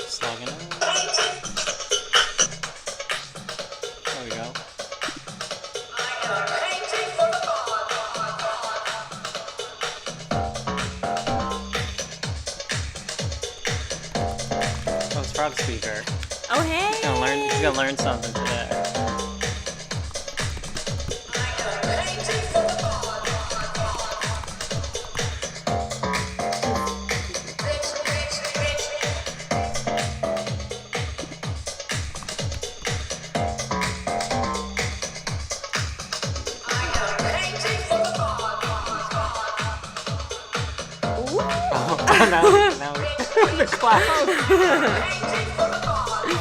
Slogging in. There we go. Oh, it's Frog Speaker. Oh, hey! He's gonna learn something today. Now the cloud.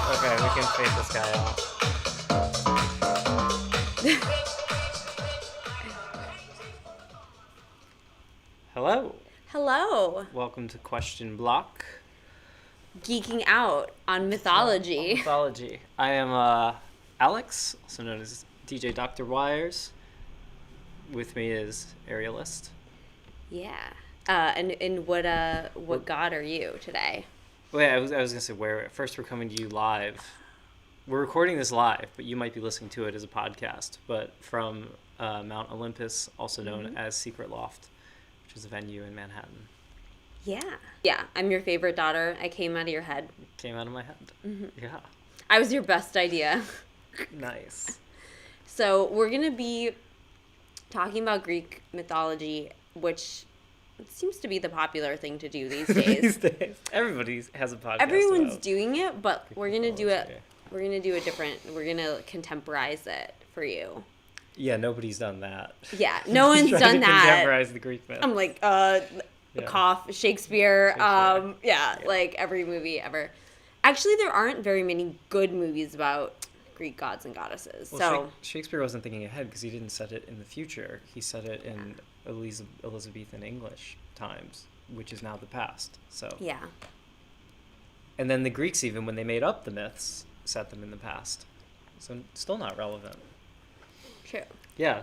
Okay, we can fade this guy out. Hello. Hello. Welcome to Question Block. Geeking out on mythology. Mythology. I am Alex, also known as DJ Dr. Wires. With me is Arielist. Yeah. And what god are you today? Wait, I was gonna say first we're coming to you live. We're recording this live, but you might be listening to it as a podcast. But from Mount Olympus, also known as Secret Loft, which is a venue in Manhattan. Yeah. I'm your favorite daughter. I came out of your head. Came out of my head. Mm-hmm. Yeah. I was your best idea. Nice. So we're gonna be talking about Greek mythology, which seems to be the popular thing to do these days. Everybody has a podcast. Everyone's doing it, but Greek we're gonna do mythology. it. We're gonna do it different. We're gonna contemporize it for you. Yeah, nobody's done that. Yeah, no one's done that. Contemporize the Greek myth. I'm like, cough, Shakespeare. Like every movie ever. Actually, there aren't very many good movies about Greek gods and goddesses. Well, Shakespeare wasn't thinking ahead because he didn't set it in the future. He set it in Elizabethan English times, which is now the past. So yeah. And then the Greeks, even when they made up the myths, set them in the past. So still not relevant. True. Yeah,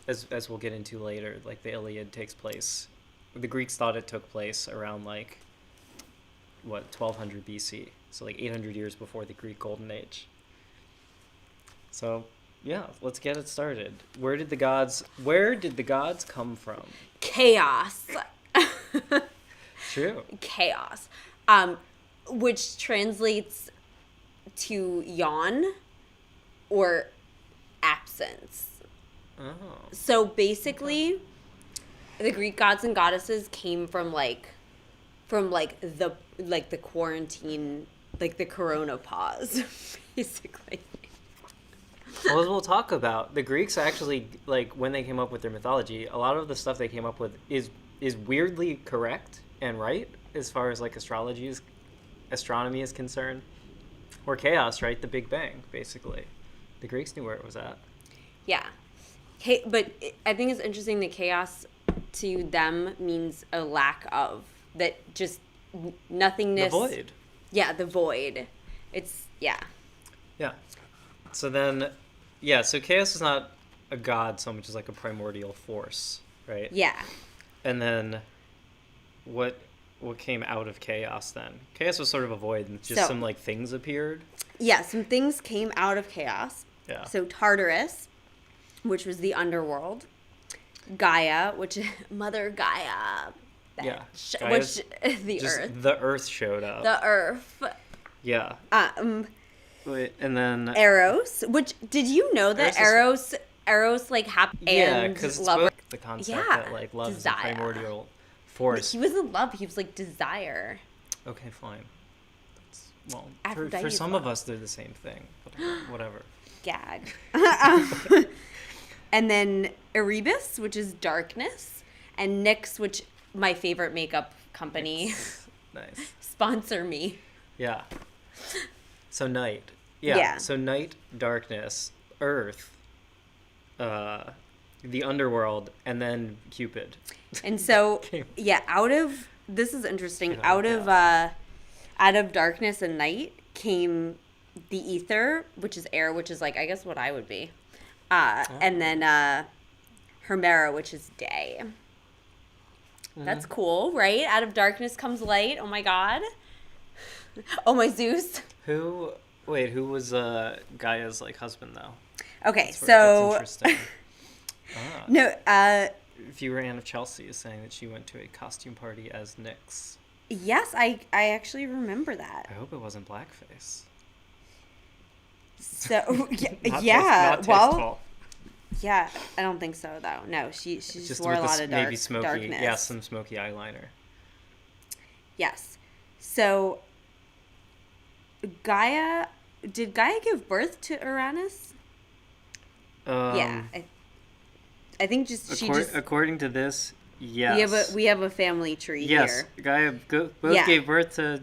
as we'll get into later, like the Iliad takes place. The Greeks thought it took place around 1200 BC. So 800 years before the Greek Golden Age. So yeah, let's get it started. Where did the gods come from? Chaos. True. Chaos. Which translates to yawn or absence. Oh. So basically, the Greek gods and goddesses came from the quarantine, the corona pause, basically. Well, as we'll talk about, the Greeks actually, when they came up with their mythology, a lot of the stuff they came up with is weirdly correct and right as far as astronomy is concerned. Or chaos, right? The Big Bang, basically. The Greeks knew where it was at. Yeah. But I think it's interesting that chaos to them means a lack of, that just nothingness. The void. Yeah, the void. It's, yeah. Yeah. So then, so chaos is not a god so much as a primordial force, right? Yeah. And then what came out of chaos then? Chaos was sort of a void and just some things appeared. Yeah, some things came out of chaos. Yeah. So Tartarus, which was the underworld. Gaia, which is Mother Gaia. Yeah. Which the earth. The earth showed up. The earth. Yeah. Wait, and then Eros, which did you know that Eros happened? Yeah, because it's both the concept that love desire. is a primordial force. He wasn't love. He was desire. Okay, fine. Aphrodite For some of us, they're the same thing. But whatever. Gag. And then Erebus, which is darkness, and NYX, which my favorite makeup company. Nice. Sponsor me. Yeah. So night. Yeah. So night, darkness, earth, the underworld, and then Cupid. And so, this is interesting. Out of darkness and night came the ether, which is air, which is I guess what I would be. And then Hemera, which is day. That's cool, right? Out of darkness comes light. Oh my god. Oh my Zeus. Who was Gaia's like husband though? Okay, That's so interesting. no, if you were Anne of Chelsea is saying that she went to a costume party as Nyx. Yes, I actually remember that. I hope it wasn't blackface. So Not yeah, tasteful. Yeah, I don't think so though. No, she just wore a lot of maybe smoky, darkness. yeah, some smoky eyeliner. Yes. So did Gaia give birth to Uranus? Yeah, I think according to this, yes. We have a family tree here. Yes, Gaia both gave birth to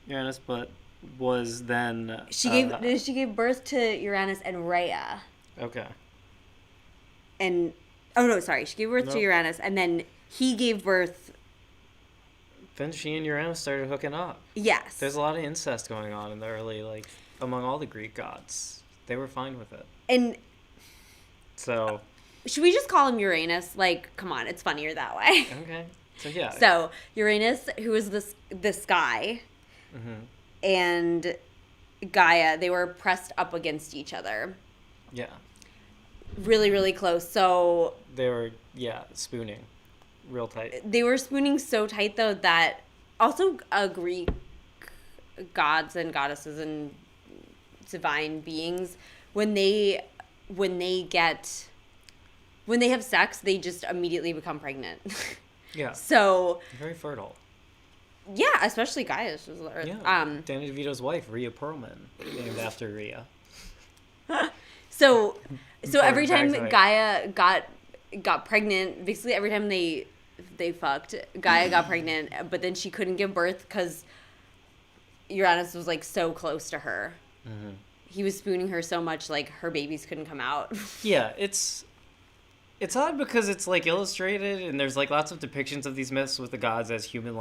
Uranus, but was then she gave birth to Uranus and Rhea. Okay. And she gave birth to Uranus, and then he gave birth. Then she and Uranus started hooking up. Yes. There's a lot of incest going on in the early, among all the Greek gods. They were fine with it. And so, should we just call him Uranus? Like, come on, it's funnier that way. Okay. So yeah. So Uranus, who is the sky, and Gaia, they were pressed up against each other. Yeah. Really, really close. So they were, spooning real tight. They were spooning so tight, though, that also Greek gods and goddesses and divine beings, when they have sex, they just immediately become pregnant. Yeah. So very fertile. Yeah, especially Gaia. Danny DeVito's wife, Rhea Perlman, named after Rhea. So every time Gaia got pregnant, basically every time they fucked, Gaia got pregnant, but then she couldn't give birth because Uranus was so close to her. Mm-hmm. He was spooning her so much, her babies couldn't come out. Yeah, it's odd because it's illustrated and there's lots of depictions of these myths with the gods as human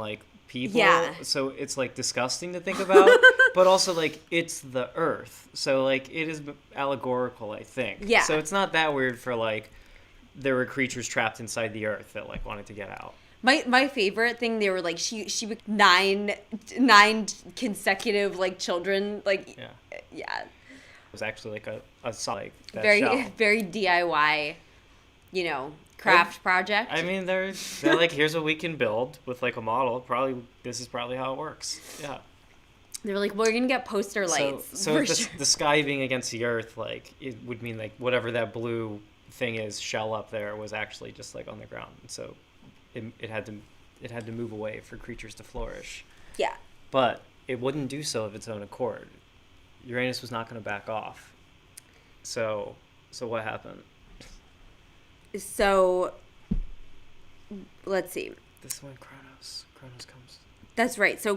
people. Yeah. So it's disgusting to think about, but also it's the earth. So it is allegorical, I think. Yeah. So it's not that weird for there were creatures trapped inside the earth that wanted to get out. My favorite thing, they were she nine consecutive children yeah. It was actually a solid very shell. Very DIY, craft project. I mean, they're here's what we can build with a model. This is probably how it works. Yeah. They're we're gonna get poster lights. So the sky being against the earth, it would mean whatever that blue thing is, shell up there, was actually just on the ground. So it had to move away for creatures to flourish. Yeah. But it wouldn't do so of its own accord. Uranus was not going to back off. So what happened? So let's see. This is when Kronos comes. That's right. So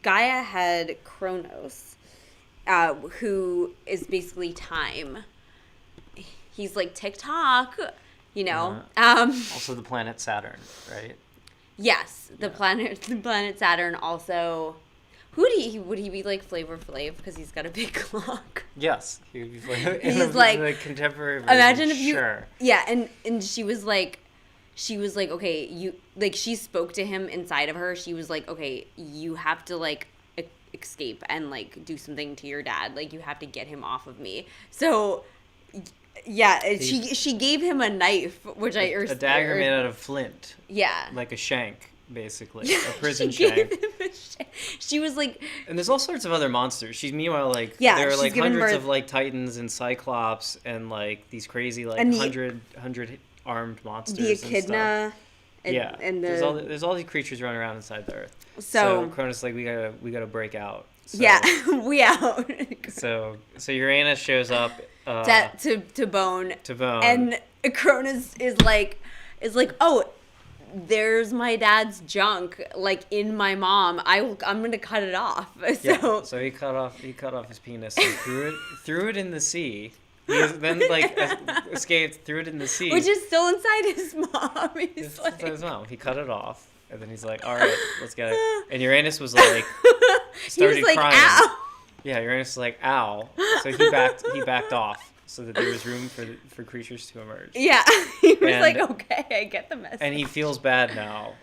Gaia had Kronos, who is basically time. He's TikTok, Also the planet Saturn, right? Yes, the planet Saturn also. Would he be Flavor Flav because he's got a big clock? Yes, he would be Flavor. He's the contemporary version. Imagine if you. Sure. Yeah, and she was okay, you she spoke to him inside of her. She was okay, you have to escape and do something to your dad. You have to get him off of me. So. Yeah, she gave him a knife, which a dagger made out of flint. Yeah, like a shank, basically, a prison shank. She was and there's all sorts of other monsters. She's meanwhile there are hundreds of Titans and Cyclops and these crazy hundred armed monsters. The Echidna. And there's all these creatures running around inside the earth. So Cronus we gotta break out. So, yeah, we out. so Uranus shows up to bone. To bone. And Cronus is oh, there's my dad's junk in my mom. I'm gonna cut it off. So he cut off his penis and threw it in the sea. He then escaped, threw it in the sea, which is still inside his mom. He's inside his mom. He cut it off, and then he's all right, let's get it. And Uranus was started crying. Ow. Yeah, Uranus is like, ow. So he backed off so that there was room for creatures to emerge. Yeah. He was And- like, okay, I get the message. And he feels bad now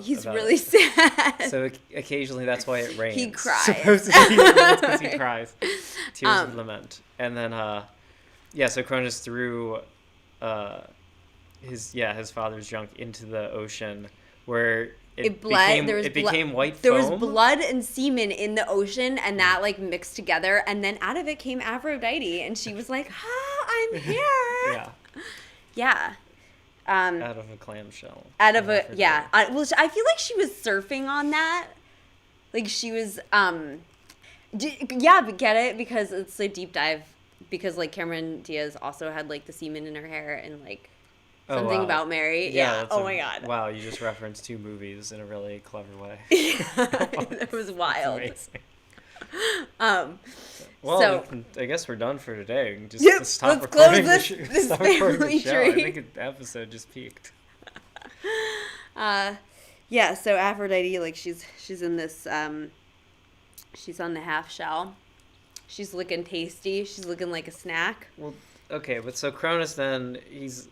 He's about really it. sad. So occasionally that's why it rains. He cries. Supposedly it rains because he cries. Tears of lament. And then, so Cronus threw his father's junk into the ocean where it became white foam. There was blood and semen in the ocean, and that like mixed together, and then out of it came Aphrodite, and she was like, I'm here. Yeah. Yeah. Out of a clamshell. I feel like she was surfing on that. Like she was, but get it? Because it's a deep dive. Because like Cameron Diaz also had like the semen in her hair and like something about Mary. Yeah. Oh my God. Wow, you just referenced 2 movies in a really clever way. It was wild. Well, I guess we're done for today. We can just Yep, stop let's recording close this stop recording the family show. I tree. think the episode just peaked. So Aphrodite, like she's in this she's on the half shell. She's looking tasty. She's looking like a snack. Well, okay, but so Cronus then,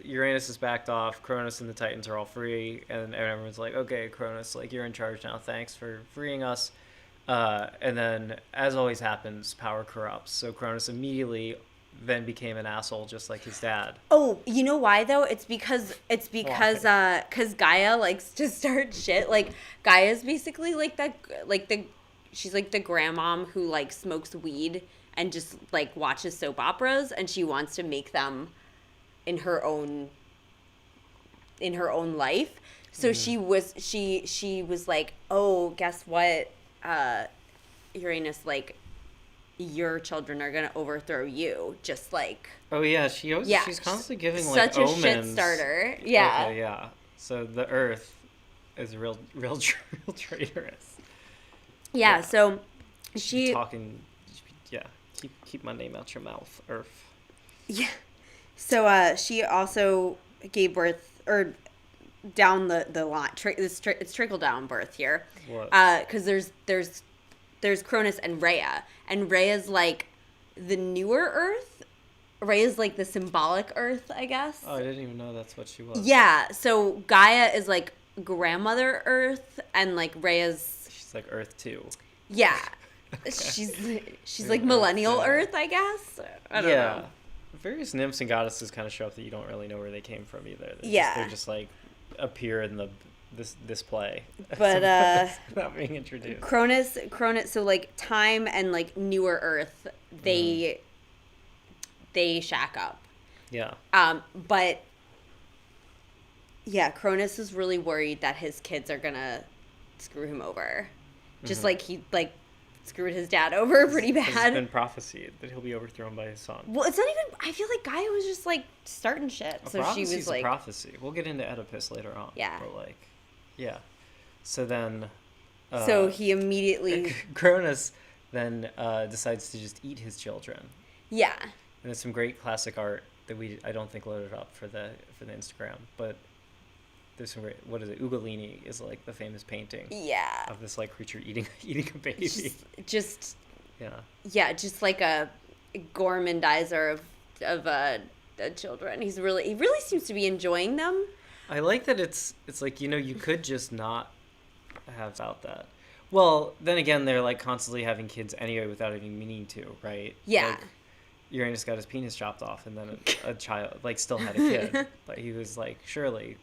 Uranus is backed off. Cronus and the Titans are all free, and everyone's like, okay, Cronus, like you're in charge now. Thanks for freeing us. And then, as always happens, power corrupts. So Cronus immediately then became an asshole, just like his dad. Oh, you know why though? It's because Gaia likes to start shit. Like Gaia's basically she's like the grandmom who like smokes weed and just like watches soap operas, and she wants to make them in her own life. So she was like, oh, guess what? Uranus, like, your children are gonna overthrow you, just like. Oh yeah, she's constantly giving like such a omens. shit starter. Yeah. Okay, yeah. So the Earth is real traitorous. Yeah. So she talking. Yeah. Keep my name out your mouth, Earth. Yeah. So she also gave birth, or down the line. It's trickle down birth here. What? Because there's Cronus and Rhea, and Rhea's like the newer Earth. Rhea's like the symbolic Earth, I guess. Oh, I didn't even know that's what she was. Yeah. So Gaia is like grandmother Earth, and like She's like Earth 2. Yeah. She's like millennial Earth, I guess. I don't know. Various nymphs and goddesses kind of show up that you don't really know where they came from either. They're just like appear in this play. But not being introduced. Cronus. So like time and like newer Earth, they shack up. Yeah. But yeah, Cronus is really worried that his kids are gonna screw him over, just like he like screwed his dad over pretty bad. It's been prophesied that he'll be overthrown by his son. Well, it's not even. I feel like Gaia was just like starting shit. So she was like a prophecy. We'll get into Oedipus later on. Yeah. But like, yeah. So then. So he immediately. Cronus then decides to just eat his children. Yeah. And there's some great classic art that I don't think loaded up for the Instagram, but there's some great. What is it? Ugolini is like the famous painting. Yeah. Of this like creature eating a baby. Just. Yeah. Yeah, just like a gourmandizer of children. He really seems to be enjoying them. I like that it's like, you could just not have out that. Well, then again, they're like constantly having kids anyway without even meaning to, right? Yeah. Like, Uranus got his penis chopped off, and then a child like still had a kid, but he was like, surely.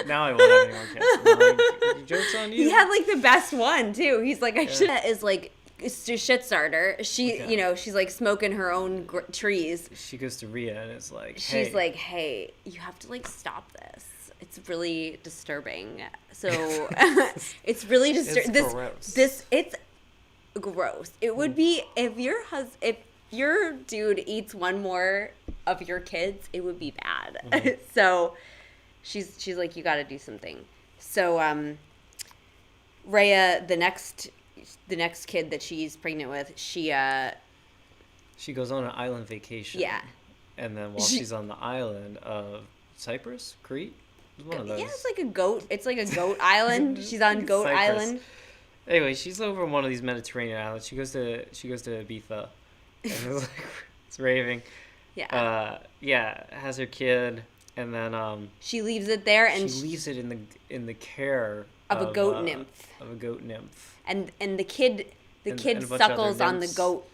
Now I won't have any more kids. Like, joke's on you. He had like the best one too. He's like, I should. Is like a shit starter. She, she's like smoking her own trees. She goes to Rhea and is like, hey. She's like, hey, you have to like stop this. It's really disturbing. So it's really disturbing. It's gross. It's gross. It would be if your dude eats one more of your kids, it would be bad. Mm-hmm. So she's like, you got to do something. So Rhea, the next kid that she's pregnant with, she goes on an island vacation. Yeah. And then while she's on the island of Cyprus, Crete, one of those. Yeah, it's like a goat. It's like a goat island. She's on Goat Cyprus. Island. Anyway, she's over on one of these Mediterranean islands. She goes to Ibiza, and it's raving. Yeah. Has her kid, and then She leaves it there, and she leaves it in the care of a goat nymph. Of a goat nymph. And the kid And a bunch of suckles other on the nymphs. goat.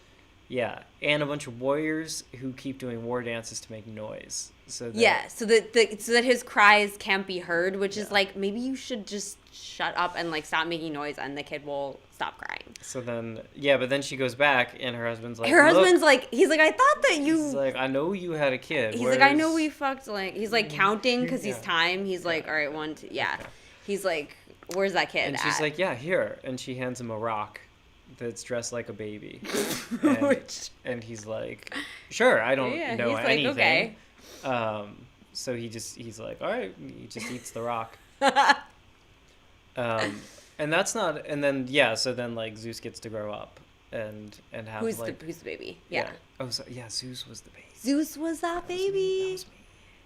Yeah, and a bunch of warriors who keep doing war dances to make noise. So So that his cries can't be heard, which is like, maybe you should just shut up and like stop making noise, and the kid will stop crying. So then, but then she goes back, and her husband's like, He's like, I thought that you. He's like, I know you had a kid. He's like, I know we fucked. Like, he's like counting because he's Yeah. time. He's like, all right, 1, 2, yeah. Okay. He's like, where's that kid? And at? she's like, yeah, here, and she hands him a rock that's dressed like a baby, and he's like, sure, I don't know he's anything. Like, okay. So he's like, all right, he just eats the rock. And that's not, and then so then like Zeus gets to grow up and have who's like the baby? Yeah. Oh, so Zeus was the baby. Zeus was that baby. That was me.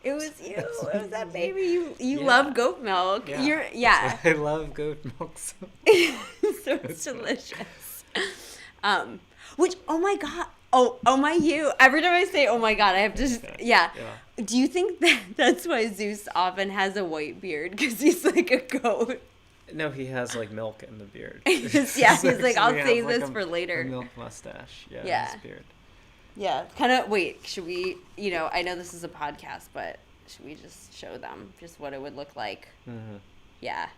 It was you. It was that baby. You love goat milk. Yeah. I love goat milk. So it's delicious. Which, oh my god. Oh my you. Every time I say oh my god, I have to yeah. Do you think that's why Zeus often has a white beard? Because he's like a goat. No, he has like milk in the beard. He's like, I'll save this for later. A milk mustache. Yeah. His beard. Yeah. Kind of, wait, should we, I know this is a podcast, but should we just show them just what it would look like? Mm-hmm. Yeah.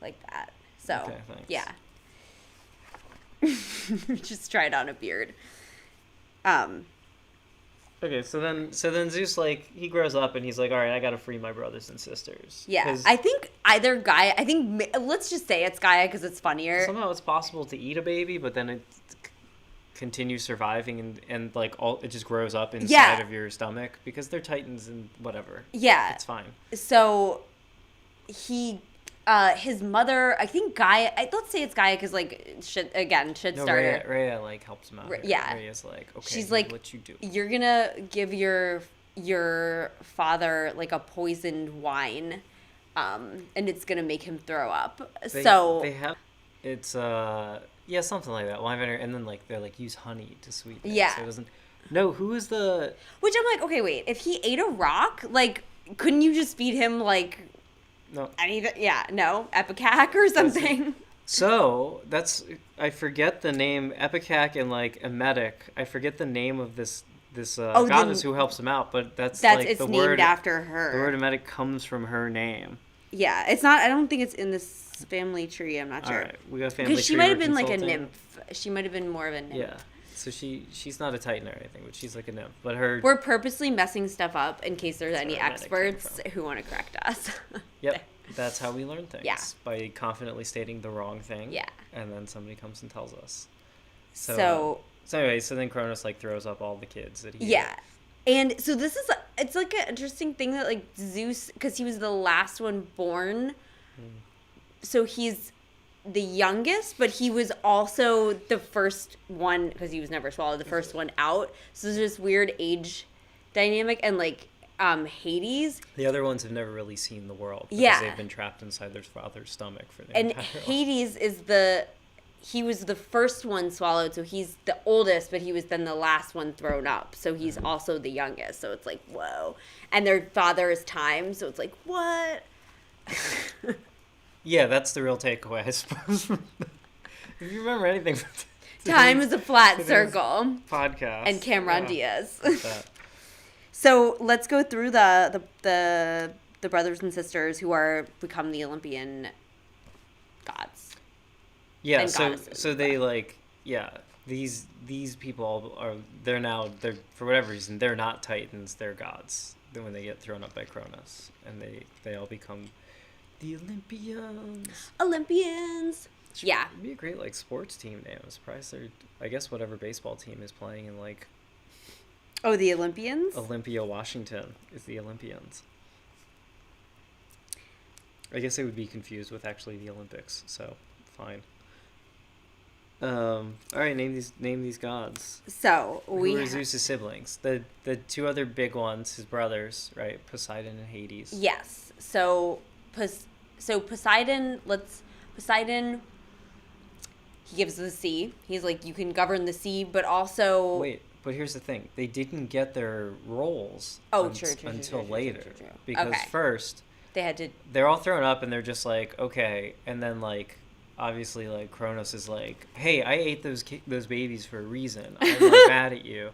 Like that. So, okay, thanks. Yeah. Just try it on a beard. Okay, so then Zeus, like, he grows up and he's like, all right, I gotta free my brothers and sisters. Yeah, I think either Gaia, let's just say it's Gaia because it's funnier. Somehow it's possible to eat a baby, but then it continues surviving and like, it just grows up inside of your stomach because they're titans and whatever. Yeah. It's fine. So, his mother, I think Gaia, let's say it's Gaia because, like, shit started. Rhea, like, helps him out. Rhea's like, okay, she's like, what you do. You're gonna give your father, like, a poisoned wine, and it's gonna make him throw up. They have, it's, something like that. Wine vinegar, and then, like, they're like, use honey to sweeten it. Yeah. So it doesn't, no, who is the... Which I'm like, okay, wait, if he ate a rock, like, couldn't you just feed him, like... No. Anything? Yeah, no. Epicac or something. So I forget the name Epicac and like Emetic. I forget the name of this goddess who helps him out, but that's like it's the named word after her. The word Emetic comes from her name. Yeah, it's not. I don't think it's in this family tree. I'm not sure. All right, we got family tree. Because she might have been like a nymph. She might have been more of a nymph. Yeah. So she's not a titan or anything, but she's like a nymph. But we're purposely messing stuff up in case there's any experts who want to correct us. Yep, that's how we learn things. Yeah. By confidently stating the wrong thing. Yeah. And then somebody comes and tells us. So anyway, then Cronus like throws up all the kids that he. Yeah. And so it's like an interesting thing that like Zeus, because he was the last one born, so he's the youngest, but he was also the first one, because he was never swallowed, the first one out. So there's this weird age dynamic, and like Hades. The other ones have never really seen the world because they've been trapped inside their father's stomach for the entire life. Hades he was the first one swallowed, so he's the oldest, but he was then the last one thrown up, so he's also the youngest. So it's like, whoa. And their father is time, so it's like, what? Yeah, that's the real takeaway, I suppose. If you remember anything from time is a flat circle. Podcast. And Cameron Diaz. So let's go through the brothers and sisters who become the Olympian gods. Yeah, so they like these people they're for whatever reason they're not titans, they're gods. Then when they get thrown up by Cronus, and they all become the Olympians. Yeah. It'd be a great like sports team name. I'm surprised I guess whatever baseball team is playing in like the Olympians? Olympia, Washington is the Olympians. I guess they would be confused with actually the Olympics, so fine. All right, name these gods. So who are Zeus's siblings? The two other big ones, his brothers, right? Poseidon and Hades. Yes. So Poseidon. He gives the sea. He's like, you can govern the sea, but also... Wait, but here's the thing. They didn't get their roles until later. True. Because first... They had to... They're all thrown up, and they're just like, okay. And then, like, obviously, like, Kronos is like, hey, I ate those babies for a reason. I'm like, mad at you.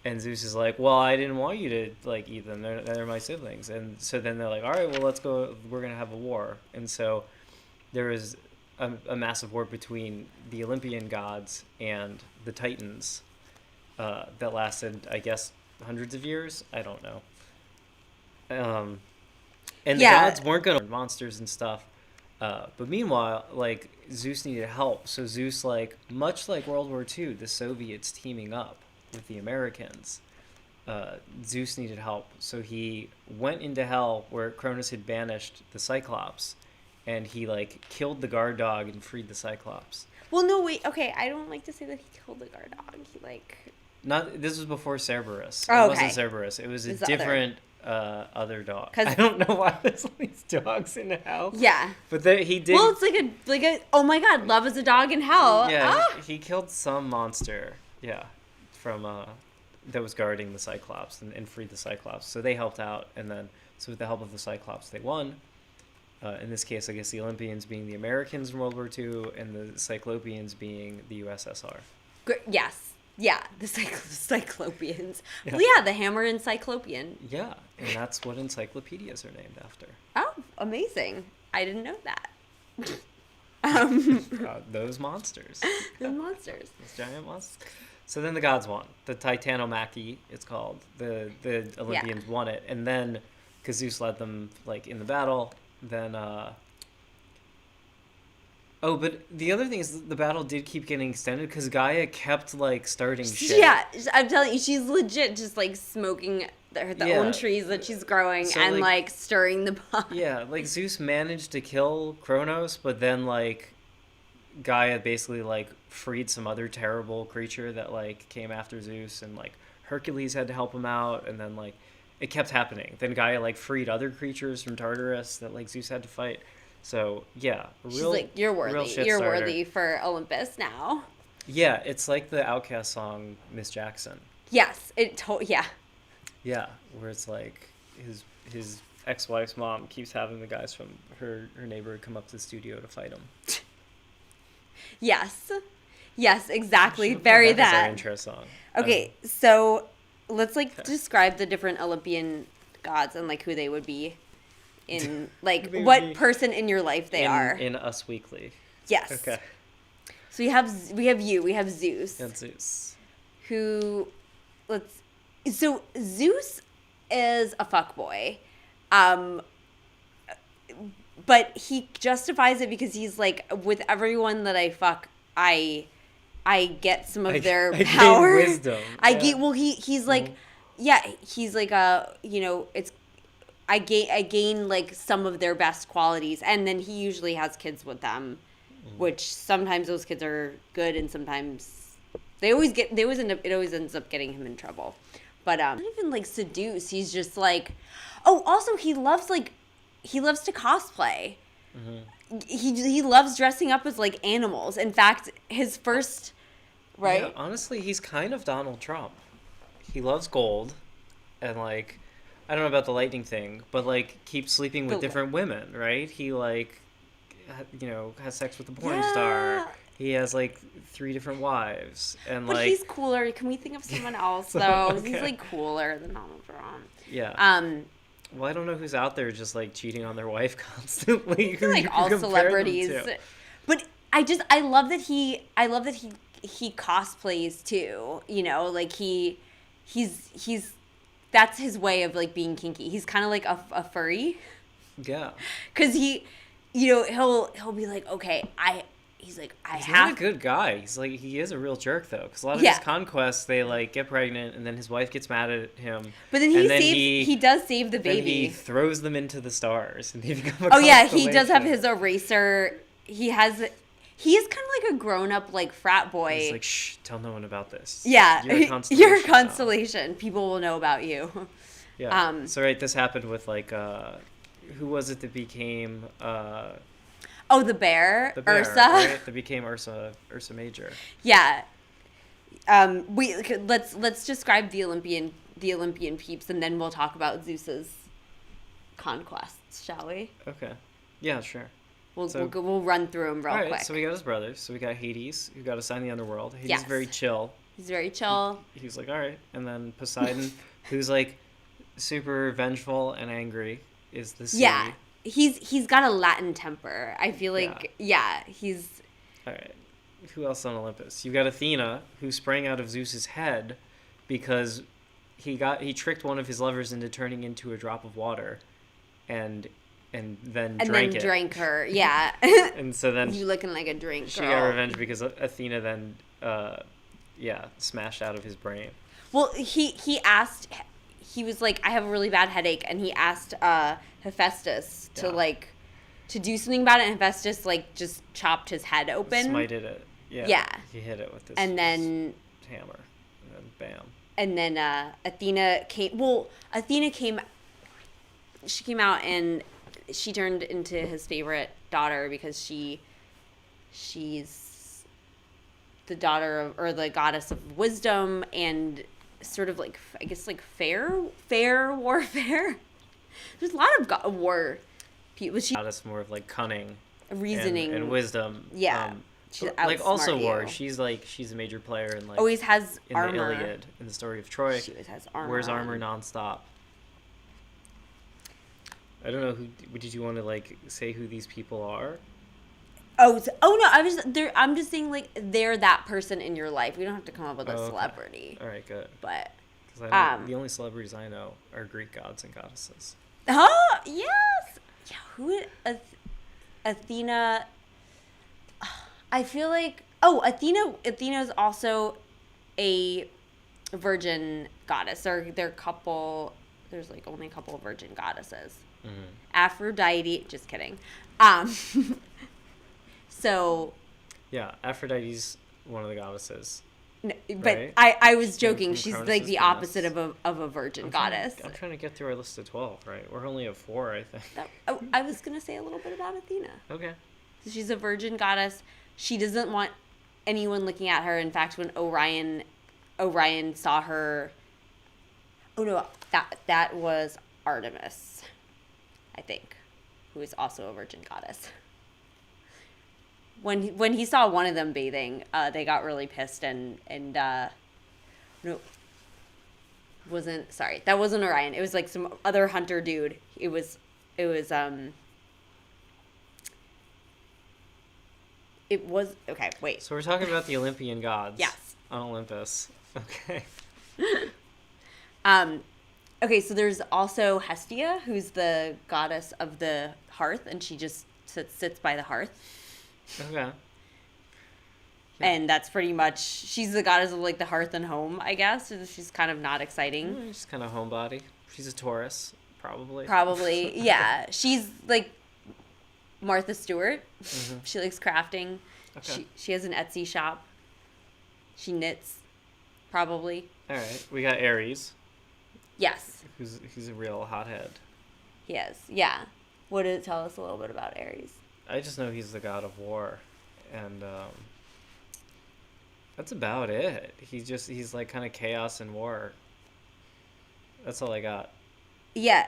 And Zeus is like, well, I didn't want you to, like, eat them. They're my siblings. And so then they're like, all right, well, let's go. We're going to have a war. And so there is a massive war between the Olympian gods and the Titans that lasted, I guess, hundreds of years. I don't know. And the gods weren't going to monsters and stuff. But meanwhile, like, Zeus needed help. So Zeus, like, much like World War II, the Soviets teaming up with the Americans, Zeus needed help. So he went into hell where Cronus had banished the Cyclops. And he, like, killed the guard dog and freed the Cyclops. Well, no, wait. Okay, I don't like to say that he killed the guard dog. He, like... This was before Cerberus. Oh, it wasn't Cerberus. It was a different... other dog. I don't know why there's all these dogs in hell. Yeah. But he did... Well, it's like a oh my god, love is a dog in hell. Yeah, he killed some monster, from, that was guarding the Cyclops and freed the Cyclops. So they helped out, and then, so with the help of the Cyclops, they won. In this case, I guess the Olympians being the Americans in World War II, and the Cyclopeans being the USSR. Yes. Yeah, the Cyclopeans. Yeah. Well, yeah, the hammer and Cyclopean. Yeah, and that's what encyclopedias are named after. Oh, amazing. I didn't know that. Those monsters. The monsters. Those giant monsters. So then the gods won. The Titanomachy, it's called. The Olympians won it. And then, because Zeus led them, like, in the battle, then... Oh, but the other thing is the battle did keep getting extended because Gaia kept, like, starting shit. Yeah, I'm telling you, she's legit just, like, smoking the own trees that she's growing and, like, stirring the pot. Yeah, like, Zeus managed to kill Kronos, but then, like, Gaia basically, like, freed some other terrible creature that, like, came after Zeus, and, like, Hercules had to help him out, and then, like, it kept happening. Then Gaia, like, freed other creatures from Tartarus that, like, Zeus had to fight. So, yeah. She's like, you're worthy. You're worthy for Olympus now. Yeah, it's like the Outkast song, Miss Jackson. Yes. Yeah. Yeah, where it's like his ex-wife's mom keeps having the guys from her neighborhood come up to the studio to fight him. Yes. Yes, exactly. Very that. That's our intro song. Okay, so let's, like, describe the different Olympian gods and, like, who they would be. In, like, what person in your life they are. In Us Weekly. Yes. Okay. So we have Zeus. And Zeus. So Zeus is a fuckboy. But he justifies it because he's like, with everyone that I fuck, I get some of their power. I gain wisdom. He's like, he's like, it's, I gain like some of their best qualities, and then he usually has kids with them, which sometimes those kids are good, and sometimes it always ends up getting him in trouble. But not even like seduce. He's just like, also he loves to cosplay. Mm-hmm. He loves dressing up as like animals. In fact, his first Yeah, honestly, he's kind of Donald Trump. He loves gold, and like. I don't know about the lightning thing, but, like, keeps sleeping with different women, right? He, like, has sex with a porn star. He has, like, 3 different wives. But he's cooler. Can we think of someone else, though? Okay. He's, like, cooler than Donald Trump. Yeah. Well, I don't know who's out there just, like, cheating on their wife constantly. I feel like all celebrities. But I love that he cosplays, too. You know, like, he's that's his way of, like, being kinky. He's kind of like a furry. Yeah. Because he'll be like, okay, he's not a good guy. He's like, he is a real jerk, though. Because a lot of his conquests, they, like, get pregnant, and then his wife gets mad at him. But then he does save the baby. Then he throws them into the stars, and they become a he does have his eraser. He is kind of like a grown-up, like, frat boy. He's like, shh, tell no one about this. Yeah, you're a constellation. People will know about you. Yeah. So, right, this happened with, like, who was it that became... Oh, the bear, The bear, Ursa. right? That became Ursa Major. Yeah. Let's describe the Olympian peeps, and then we'll talk about Zeus's conquests, shall we? Okay. Yeah, sure. We'll run through them real quick. So we got his brothers. So we got Hades, who got assigned the underworld. Hades Yes. is very chill. He's very chill. He's like, all right. And then Poseidon, who's like super vengeful and angry, is the sea. Yeah. He's got a Latin temper. I feel like he's all right. Who else on Olympus? You got Athena, who sprang out of Zeus's head because he tricked one of his lovers into turning into a drop of water, and then drank her. Yeah. And so then you looking like a drink girl. She got revenge because Athena then smashed out of his brain. Well, he was like, I have a really bad headache, and he asked Hephaestus to do something about it, and Hephaestus just chopped his head open. Smited it. Yeah. He hit it with this and then hammer. And then bam. And then Athena came. Well, she came out and she turned into his favorite daughter because she's the daughter of, or the goddess of wisdom and sort of fair warfare. There's a lot of war people. Goddess more of cunning, reasoning, and wisdom. Yeah. She's also war. You. She's a major player in always has in armor. the Iliad, in the story of Troy. She always has armor. Wears armor nonstop. I don't know who. Did you want to say who these people are? Oh no! I'm just saying they're that person in your life. We don't have to come up with a celebrity. All right, good. But the only celebrities I know are Greek gods and goddesses. Oh yes, yeah. Who? Athena. I feel like Athena's also a virgin goddess. They're couple. There's only a couple of virgin goddesses. Mm-hmm. Aphrodite. Just kidding. So. Yeah, Aphrodite's one of the goddesses. No, but right? I was joking. She's Cronus' the opposite of a virgin goddess. I'm trying to get through our list of 12, right? We're only at 4, I think. I was gonna say a little bit about Athena. Okay. So she's a virgin goddess. She doesn't want anyone looking at her. In fact, when Orion saw her, that was Artemis, I think, who is also a virgin goddess. When he saw one of them bathing, they got really pissed and that wasn't Orion. It was some other hunter dude. It was okay. Wait. So we're talking about the Olympian gods. Yes. On Olympus. Okay. Okay. So there's also Hestia, who's the goddess of the hearth, and she just sits by the hearth. Okay. Yeah. And that's pretty much, she's the goddess of the hearth and home, I guess. She's kind of not exciting. She's kind of homebody. She's a Taurus, probably. Probably, yeah. She's Martha Stewart. Mm-hmm. She likes crafting. Okay. She has an Etsy shop. She knits, probably. All right. We got Aries. Yes. He's a real hothead. He is, yeah. What did it tell us a little bit about Aries? I just know he's the god of war, and that's about it. He's kind of chaos and war. That's all I got. Yeah,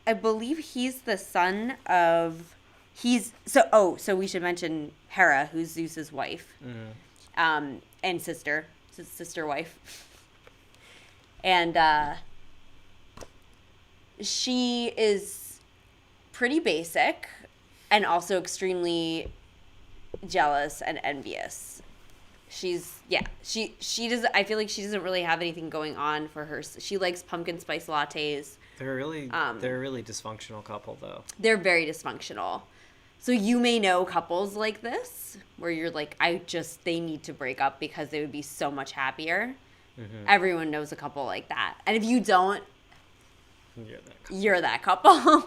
I believe he's the son of, so we should mention Hera, who's Zeus's wife, and sister wife, and she is pretty basic and also extremely jealous and envious. She doesn't, I feel like she doesn't really have anything going on for her. She likes pumpkin spice lattes. They're a really dysfunctional couple, though. They're very dysfunctional. So you may know couples like this where you're they need to break up because they would be so much happier. Mm-hmm. Everyone knows a couple like that. And if you don't, you're that couple.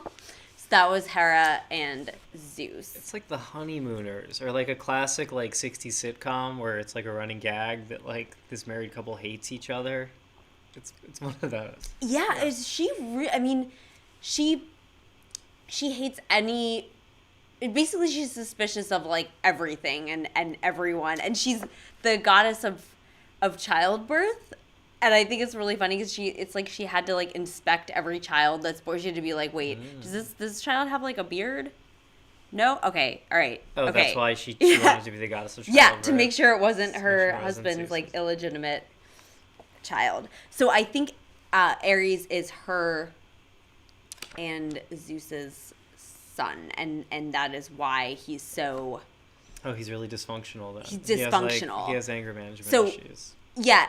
So that was Hera and Zeus. It's like The Honeymooners, or a classic 60s sitcom where it's a running gag that this married couple hates each other. It's one of those. Yeah. She hates any basically she's suspicious of like everything and everyone, and she's the goddess of childbirth. And I think it's really funny because it's like she had to like inspect every child that's born. She had to be like, wait, does this child have like a beard? No? Okay, all right. Oh, okay. that's why she wanted to be the goddess of childbirth. Yeah, to make sure it wasn't her sure it wasn't husband's like Zeus's. illegitimate child. So I think Aries is her and Zeus's son, and that is why he's so. Oh, he's really dysfunctional then. He's dysfunctional. He has anger management So- issues. Yeah,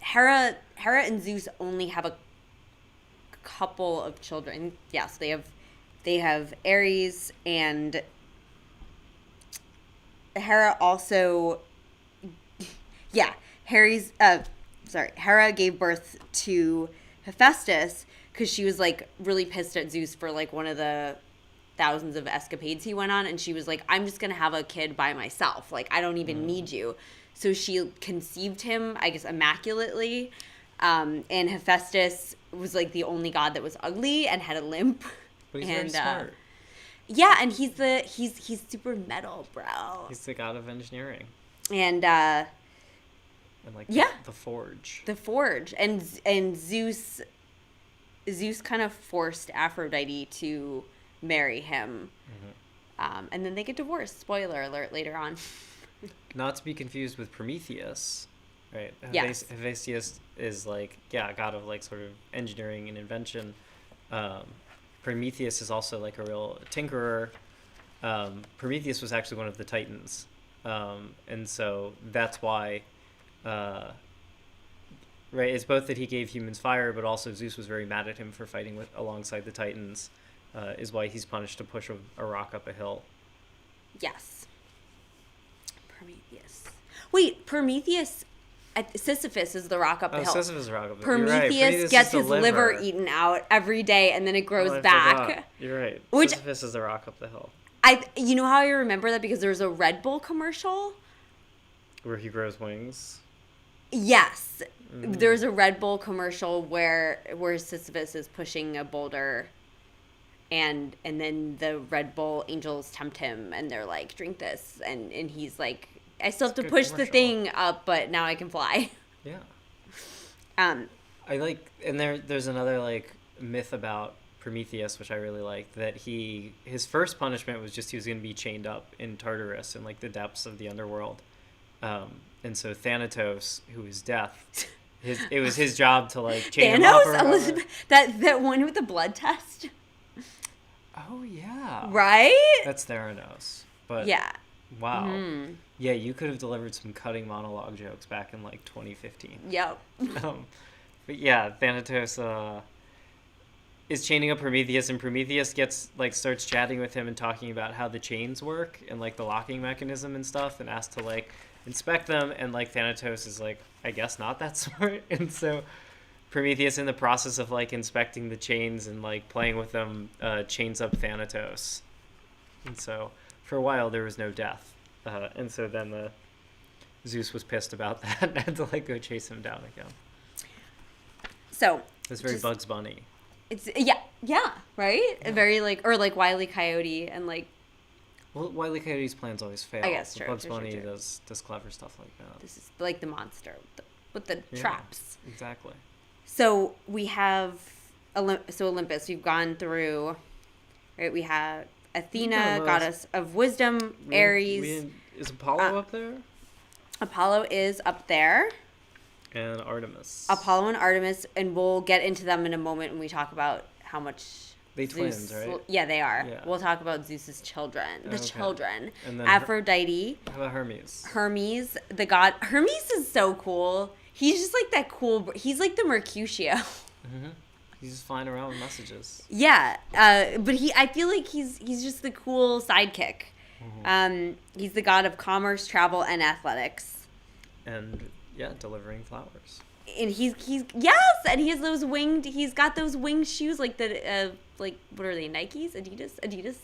Hera and Zeus only have a couple of children. Yes, they have Aries, and Hera also. Yeah, Hera gave birth to Hephaestus because she was like really pissed at Zeus for like one of the thousands of escapades he went on, and she was like, I'm just gonna have a kid by myself, like I don't even need you. So she conceived him, I guess, immaculately, and Hephaestus was like the only god that was ugly and had a limp. But he's and very smart. yeah, and he's super metal, bro. He's the god of engineering And and like Yeah. the forge. the forge, and Zeus kind of forced Aphrodite to marry him, and then they get divorced. Spoiler alert later on. Not to be confused with Prometheus, right? Yes. Hephaestus is like, yeah, a god of like sort of engineering and invention. Prometheus is also like a real tinkerer. Prometheus was actually one of the Titans. And so that's why, right, it's both that he gave humans fire, but also Zeus was very mad at him for fighting alongside the Titans, is why he's punished to push a rock up a hill. Yes. Prometheus. Wait, Prometheus. Sisyphus is the rock up the hill. Sisyphus is a rock up the hill. You're right. Prometheus gets his liver eaten out every day, and then it grows I back. forgot. You're right. Which- Sisyphus is the rock up the hill. You know how I remember that, because there was a Red Bull commercial. Where he grows wings. Yes, there's a Red Bull commercial where Sisyphus is pushing a boulder, and then the Red Bull angels tempt him, and they're like, "Drink this," and he's like, "I still have to It's a good push the commercial. thing up, but now I can fly." Yeah. I like, and there's another like myth about Prometheus, which I really like, that his first punishment was just he was going to be chained up in Tartarus in like the depths of the underworld. And so Thanatos, who is death, it was his job to like chain him up. Elizabeth, that one with the blood test, Oh yeah. right? That's Theranos. But Yeah. wow. Mhm. Yeah, you could have delivered some cutting monologue jokes back in like 2015. Yep. But yeah, Thanatos is chaining up Prometheus, and Prometheus starts chatting with him and talking about how the chains work and like the locking mechanism and stuff, and asks to like inspect them, and like Thanatos is like, I guess not that smart. And so Prometheus, in the process of like inspecting the chains and like playing with them, chains up Thanatos. And so for a while there was no death, and so then Zeus was pissed about that and had to like go chase him down again. So It's very Bugs Bunny. it's yeah, right? Yeah. Very like, or like Wile E. Coyote, and like Well, Wile E. Coyote's plans always fail. I guess but true, Bugs true, Bunny true. does clever stuff like that. this is like the monster with the Yeah, traps. Exactly. So we have Olympus. We've gone through, right? We have Athena, Yeah, goddess of wisdom. Aries. Is Apollo up there? Apollo is up there. And Artemis. Apollo and Artemis, and we'll get into them in a moment when we talk about how much They Zeus, twins, right? Yeah, they are. Yeah. We'll talk about Zeus's children. The Okay. children. And then Aphrodite, How about Hermes? Hermes, the god. Hermes is so cool. He's just like that cool. He's like the Mercutio. Mm-hmm. He's just flying around with messages. Yeah, but I feel like he's just the cool sidekick. He's the god of commerce, travel, and athletics. And yeah, delivering flowers. And he's yes, and he has those winged. He's got those winged shoes, like like what are they? Nikes, Adidas,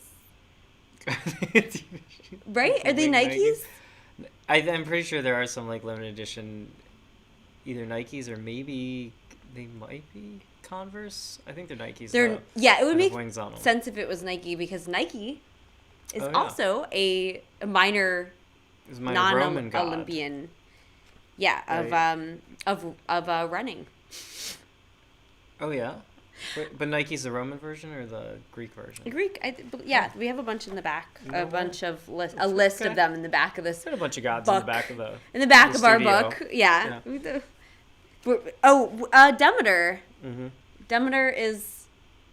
right? Are they Nikes? I'm pretty sure there are some like limited edition, either Nikes or maybe they might be Converse. I think they're Nikes. They're yeah. It would with make wings on them. sense if it was Nike, because Nike is Oh, yeah. also a minor It's minor Roman god. non-Olympian. Yeah, Right. of running. Oh yeah. But Nike's the Roman version or the Greek version? The Greek, yeah, we have a bunch in the back, No a way. bunch of list Okay. of them in the back of this Got a bunch of gods book. in the back of the our studio. book. Yeah. Yeah. Demeter. Mm-hmm. Demeter is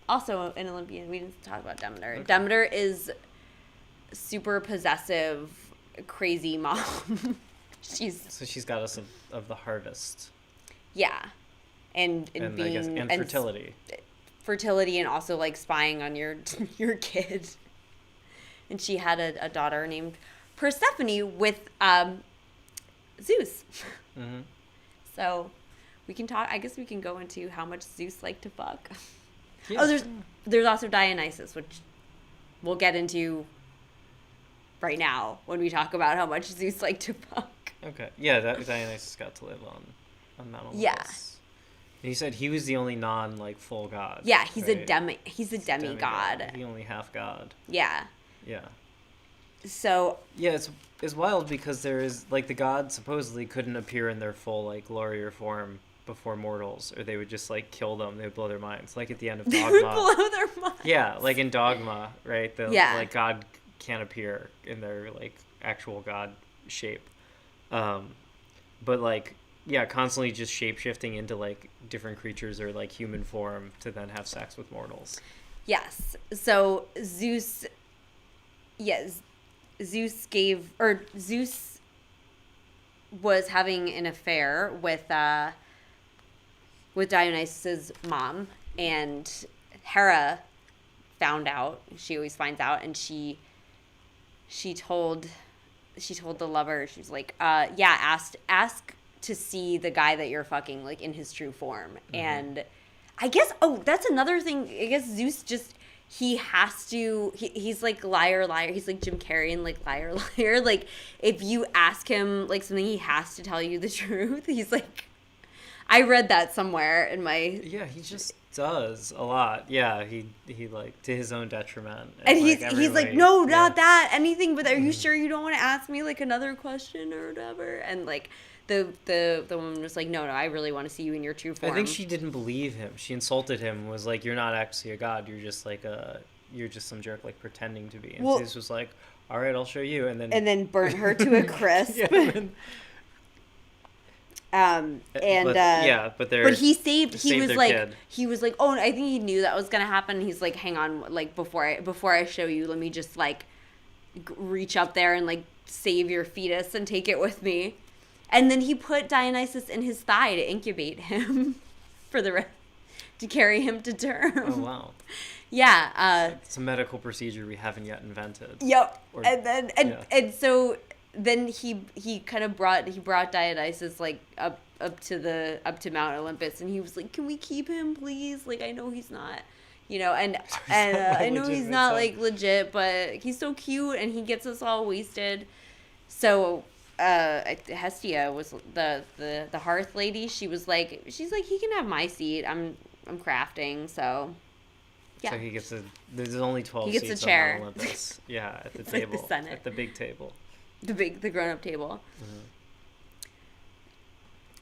also an Olympian. We didn't talk about Demeter. Okay. Demeter is super possessive, crazy mom. So she's goddess of the harvest Yeah, and and being I guess and fertility. fertility, and also like spying on your kid. And she had a daughter named Persephone with Zeus. Mm-hmm. So we can talk. I guess we can go into how much Zeus liked to fuck. Yeah. Oh, there's also Dionysus, which we'll get into right now when we talk about how much Zeus liked to fuck. Okay. Yeah, that Dionysus got to live on Mount Olympus. Yeah. And you said he was the only full god. Yeah, he's right? he's a demigod. The only half god. Yeah. Yeah. So Yeah, it's wild because there is like the gods supposedly couldn't appear in their full like glory or form before mortals, or they would just like kill them. They would blow their minds, like at the end of they Dogma. would blow their minds. Yeah, like in Dogma, right? Yeah. Like God can't appear in their like actual god shape, but like yeah, constantly just shape shifting into like different creatures or like human form to then have sex with mortals. Yes. So Zeus. Yes. Zeus was having an affair with Dionysus's mom, and Hera found out. She always finds out, and she told the lover, she was like, ask to see the guy that you're fucking like in his true form. Mm-hmm. And I guess that's another thing. I guess Zeus just he's like liar. He's like Jim Carrey and like liar. Like if you ask him like something, he has to tell you the truth. He's like, I read that somewhere in my. Yeah, he just does a lot. Yeah, he like to his own detriment. And like, he's like, no, not that, anything. But are you sure you don't want to ask me like another question or whatever? And like the woman was like, no, I really want to see you in your true form. I think she didn't believe him. She insulted him and was like, you're not actually a god. You're just like you're just some jerk like pretending to be. And Zeus was like, all right, I'll show you. And then burnt her to a crisp. Yeah, but he was like kid. He was like, oh, I think he knew that was gonna happen. He's like, hang on, like before I show you, let me just like reach up there and like save your fetus and take it with me. And then he put Dionysus in his thigh to incubate him to carry him to term. Oh wow. Yeah. It's a medical procedure we haven't yet invented. Yep. And so then he kind of brought Dionysus like up to Mount Olympus, and he was like, can we keep him, please? Like, I know he's not, and I know he's not like legit, but he's so cute and he gets us all wasted. So Hestia was the hearth lady. She's like, he can have my seat. I'm crafting, so yeah. So he gets there's only 12 he gets seats a chair. on Mount Olympus. Yeah, at the It's table. like the Senate. At the big table. The grown-up table. Mm-hmm.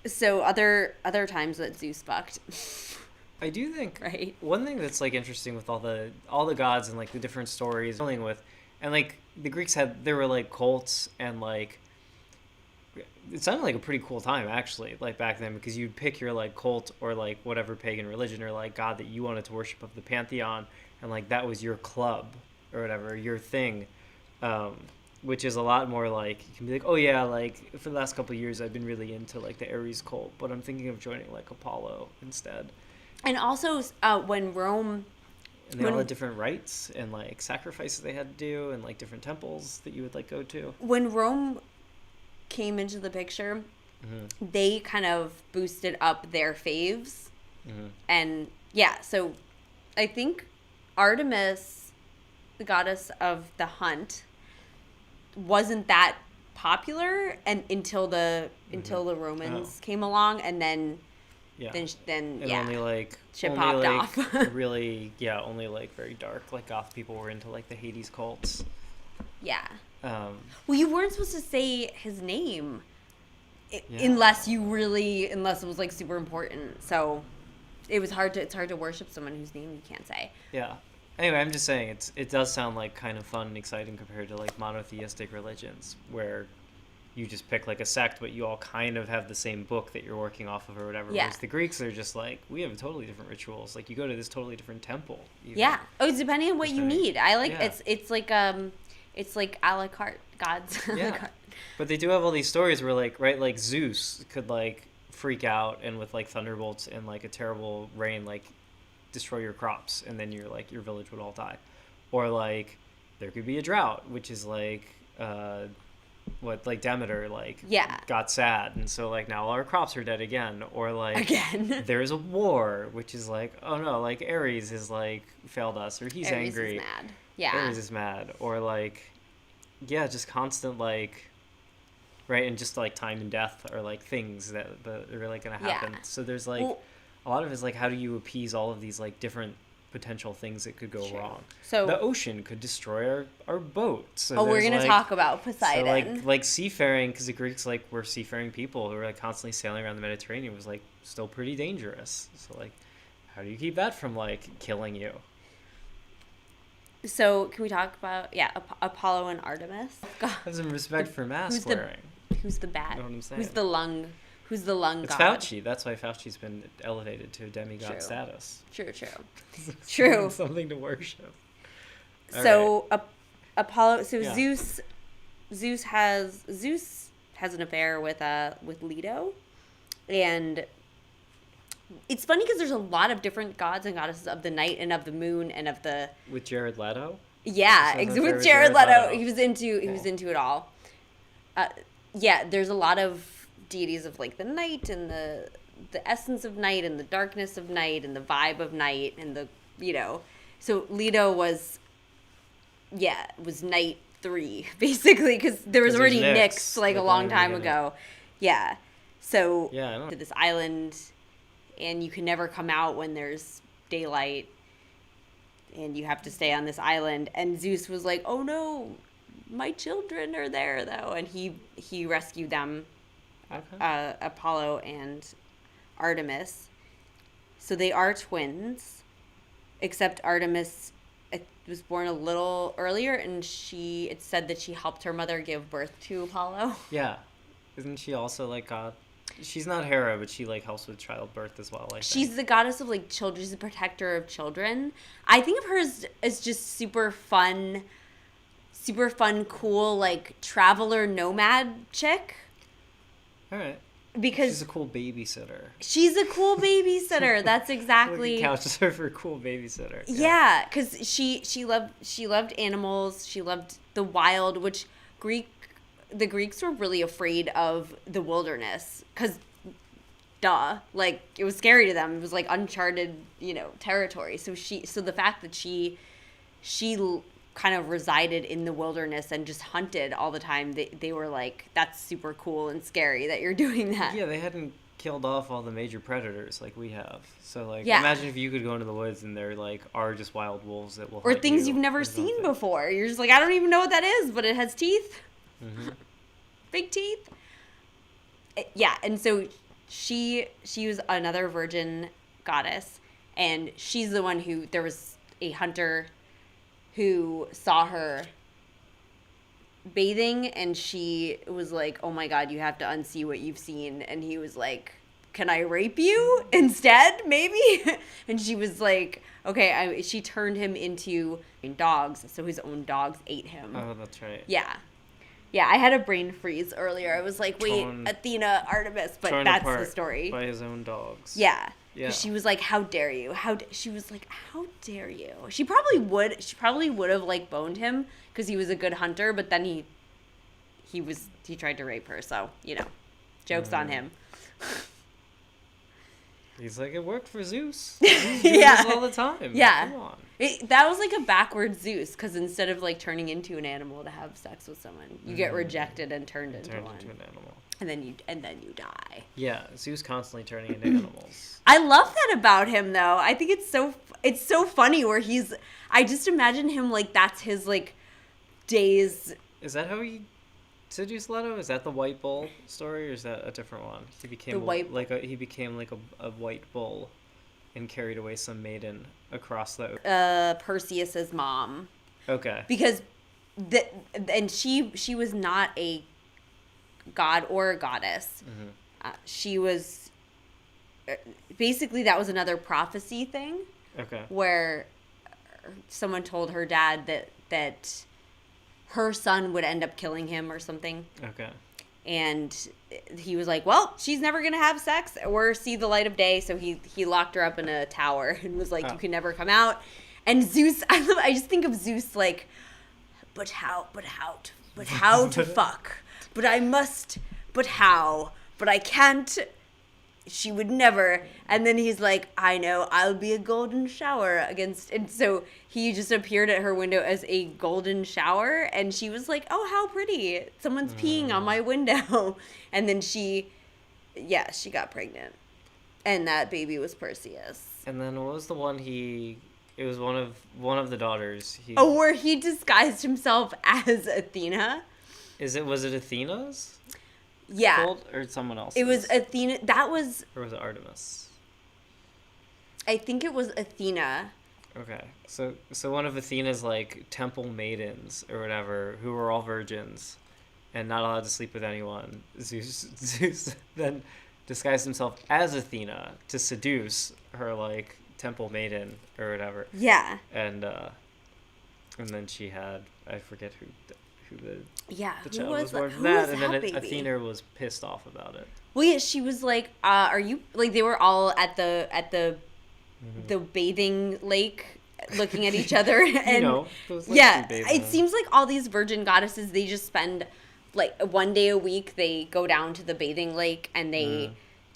So other times that Zeus fucked. I do think right. One thing that's like interesting with all the gods and like the different stories dealing with, and like the Greeks there were like cults, and like it sounded like a pretty cool time actually, like back then, because you'd pick your like cult or like whatever pagan religion or like god that you wanted to worship of the pantheon, and like that was your club or whatever, your thing. Which is a lot more like, you can be like, oh yeah, like for the last couple of years I've been really into like the Aries cult, but I'm thinking of joining like Apollo instead. And also when Rome... And they all had different rites and like sacrifices they had to do, and like different temples that you would like go to. When Rome came into the picture, mm-hmm. they kind of boosted up their faves. Mm-hmm. And yeah, so I think Artemis, the goddess of the hunt, wasn't that popular until the Romans came along, and then only like shit only popped like off. Really only like very dark like goth people were into like the Hades cults. Yeah. Um, Well, you weren't supposed to say his name Yeah. unless it was like super important. So it's hard to worship someone whose name you can't say. yeah. Anyway, I'm just saying it does sound like kind of fun and exciting compared to like monotheistic religions where you just pick like a sect, but you all kind of have the same book that you're working off of or whatever. Yeah. Whereas the Greeks are just like, we have totally different rituals. Like you go to this totally different temple. Even. Yeah. Oh, it's depending on what you need. I like Yeah. it's like a la carte gods. A la Yeah. carte. But they do have all these stories where like, right, like Zeus could like freak out and with like thunderbolts and like a terrible rain, like destroy your crops. And then you're like, your village would all die. Or like there could be a drought, which is like, like Demeter like got sad and so like now all our crops are dead again. Or like there's a war, which is like, oh no, like Aries is like failed us or he's Aries angry. Is mad. Yeah. Aries is mad. Or like just constant like right, and just like time and death are like things that are like gonna happen. Yeah. So there's like a lot of it is like how do you appease all of these like different potential things that could go wrong. So the ocean could destroy our boat. So we're gonna like, talk about Poseidon. So like seafaring, because the Greeks like were seafaring people who were like constantly sailing around the Mediterranean was like still pretty dangerous. So like, how do you keep that from like killing you? So can we talk about Apollo and Artemis? God. Have some respect for mask wearing. Who's the bad? You know what I'm saying? Who's the lung it's god? It's Fauci. That's why Fauci's been elevated to demigod status. True. Something to worship. So right. Apollo. So Zeus has an affair with Leto, and it's funny because there's a lot of different gods and goddesses of the night and of the moon and of the. With Jared Leto. Yeah, with Jared Leto. He was into it all. There's a lot of deities of like the night and the essence of night and the darkness of night and the vibe of night and the so Leto was night 3 basically because there was already Nyx like a long time ago. So to this island and you can never come out when there's daylight and you have to stay on this island, and Zeus was like, oh no, my children are there though, and he rescued them. Okay. Apollo and Artemis. So they are twins, except Artemis was born a little earlier, and it's said that she helped her mother give birth to Apollo. Yeah. Isn't she also like God? She's not Hera, but she like helps with childbirth as well. She's the goddess of like children. She's the protector of children. I think of her as just super fun, cool, like traveler nomad chick. All right. Because she's a cool babysitter. That's exactly. Couches her for a cool babysitter. Yeah, because she loved animals. She loved the wild, which the Greeks were really afraid of the wilderness because, like it was scary to them. It was like uncharted, territory. So the fact that she kind of resided in the wilderness and just hunted all the time, they were like, that's super cool and scary that you're doing that. Yeah, they hadn't killed off all the major predators like we have. So like imagine if you could go into the woods and there like are just wild wolves that will or things you've never seen before. You're just like, I don't even know what that is, but it has teeth. Mm-hmm. Big teeth. Yeah, and so she was another virgin goddess, and she's the one who there was a hunter who saw her bathing, and she was like, oh my god, you have to unsee what you've seen. And he was like, can I rape you instead, maybe? And she was like, okay. She turned him into dogs, so his own dogs ate him. Oh, that's right. Yeah, I had a brain freeze earlier. I was like, wait, Athena, Artemis, but that's the story. By his own dogs. Yeah. She was like, how dare you? She was like, how dare you? She probably would have like boned him because he was a good hunter, but then he tried to rape her, so, joke's on him. He's like, it worked for Zeus. Zeus do this all the time. Yeah. Come on. That was like a backward Zeus, because instead of like turning into an animal to have sex with someone, you get rejected and turned into one. Into an animal. And then you die. Yeah, Zeus constantly turning into animals. I love that about him, though. I think it's so funny where I just imagine him like that's his like days. Is that how he seduced Leto? Is that the white bull story, or is that a different one? He became he became like a white bull and carried away some maiden across the Perseus's mom. Okay. Because and she was not a god or a goddess. She was basically, that was another prophecy thing. Okay. Where someone told her dad that her son would end up killing him or something. Okay. And he was like, well, she's never going to have sex or see the light of day. So he locked her up in a tower and was like, you can never come out. And Zeus, I just think of Zeus like, but how to fuck? But I must, but how? But I can't. She would never. And then he's like, I know, I'll be a golden shower against. And so he just appeared at her window as a golden shower. And she was like, oh, how pretty. Someone's peeing on my window. And then she got pregnant. And that baby was Perseus. And then what was the one it was one of the daughters. Where he disguised himself as Athena. Was it Athena's? Yeah. Or someone else? It was Athena. That was... Or was it Artemis? I think it was Athena. Okay. So one of Athena's, like, temple maidens or whatever, who were all virgins and not allowed to sleep with anyone, Zeus then disguised himself as Athena to seduce her, like, temple maiden or whatever. Yeah. And then she had... I forget who the child was born from that, and then baby? Athena was pissed off about it. Well, yeah, she was like, "Are you like?" They were all at the bathing lake, looking at each other, and it seems like all these virgin goddesses, they just spend like one day a week. They go down to the bathing lake and they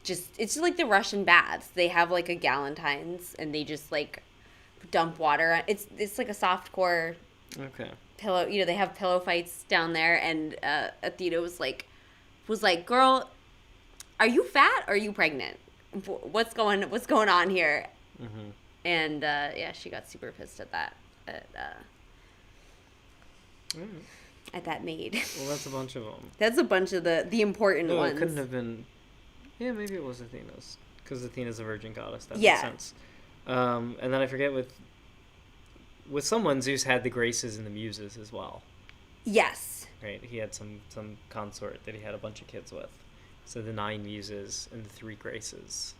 it's like the Russian baths. They have like a Galentine's and they just like dump water. It's like a softcore. Okay. Pillow, they have pillow fights down there, and Athena was like, girl, are you fat or are you pregnant? What's going on here? And she got super pissed at that at that maid. Well, that's a bunch of them. That's a bunch of the important ones. It couldn't have been. Yeah, maybe it was Athena's, because Athena's a virgin goddess. That makes sense. And then I forget with someone, Zeus had the Graces and the Muses as well. Yes. Right? He had some consort that he had a bunch of kids with. So the 9 Muses and the 3 Graces.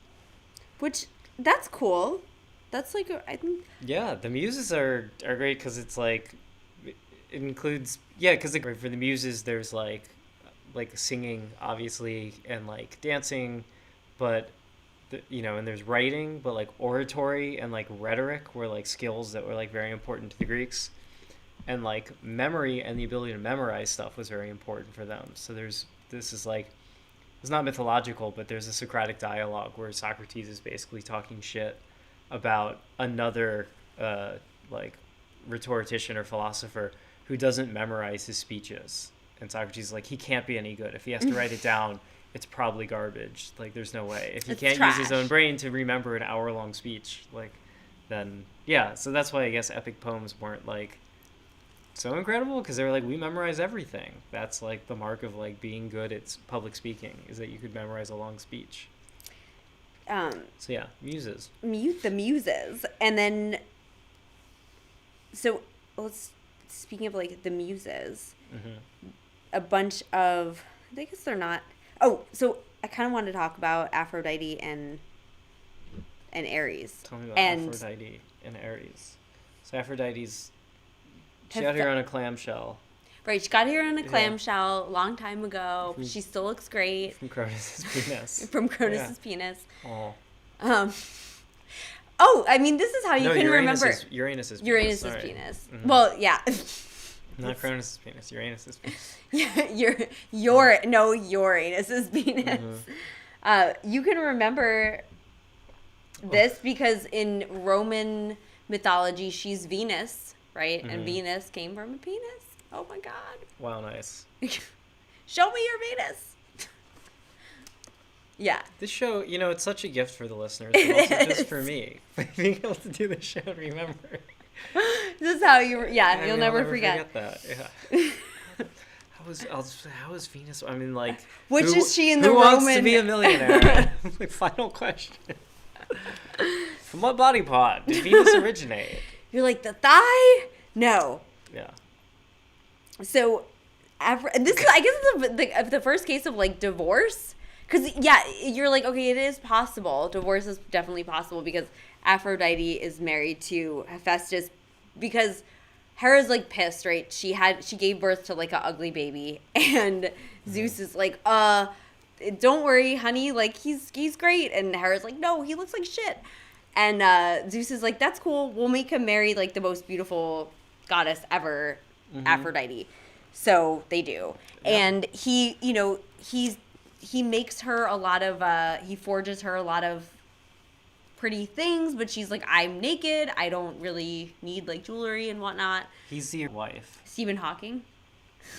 Which, that's cool. That's like, I think... Yeah, the Muses are great because it's like, it includes... Yeah, because for the Muses, there's like singing, obviously, and like dancing, but... and there's writing, but like oratory and like rhetoric were like skills that were like very important to the Greeks, and like memory and the ability to memorize stuff was very important for them. So this is like, it's not mythological, but there's a Socratic dialogue where Socrates is basically talking shit about another like rhetorician or philosopher who doesn't memorize his speeches, and Socrates is like, he can't be any good if he has to write it down. It's probably garbage. Like, there's no way. If he can't use his own brain to remember an hour-long speech, like, then, yeah. So that's why I guess epic poems weren't, like, so incredible, because they were like, we memorize everything. That's, like, the mark of, like, being good at public speaking, is that you could memorize a long speech. So, yeah, Muses. The Muses. And then, so, speaking of, like, the Muses, a bunch of, I guess they're not... Oh, so I kind of want to talk about Aphrodite and Aries. Tell me about Aphrodite and Aries. So Aphrodite's... She got here on a clamshell. Right, she got here on a clamshell a long time ago. She still looks great. From Cronus's penis. From Cronus's penis. Oh. I mean, this is how you can remember... Uranus's penis. Uranus's penis. Mm-hmm. Well, yeah. Not Cronus's penis, Uranus's penis. Uranus's penis. Mm-hmm. You can remember this because in Roman mythology, she's Venus, right? Mm-hmm. And Venus came from a penis. Oh my God. Wow, nice. Show me your Venus. Yeah. This show, it's such a gift for the listeners, but also just for me. Being able to do the show and remember. This is how you. Yeah, I you'll mean, never I'll forget. that. Yeah. How is Venus? I mean, like, Which is she in the who Roman? wants to be a millionaire? Like, final question. From what body part did Venus originate? You're like, the thigh? No. Yeah. So, and this is, I guess, the first case of like divorce. Because, yeah, you're like, okay, it is possible. Divorce is definitely possible because Aphrodite is married to Hephaestus because Hera's like pissed, right? She gave birth to like an ugly baby, and Zeus is like, don't worry, honey, like he's great, and Hera's like, no, he looks like shit, and Zeus is like, that's cool, we'll make him marry like the most beautiful goddess ever, Aphrodite. So they do, and he, he makes her a lot of, he forges her a lot of pretty things, but she's like, I'm naked, I don't really need like jewelry and whatnot. He's the wife. Stephen Hawking.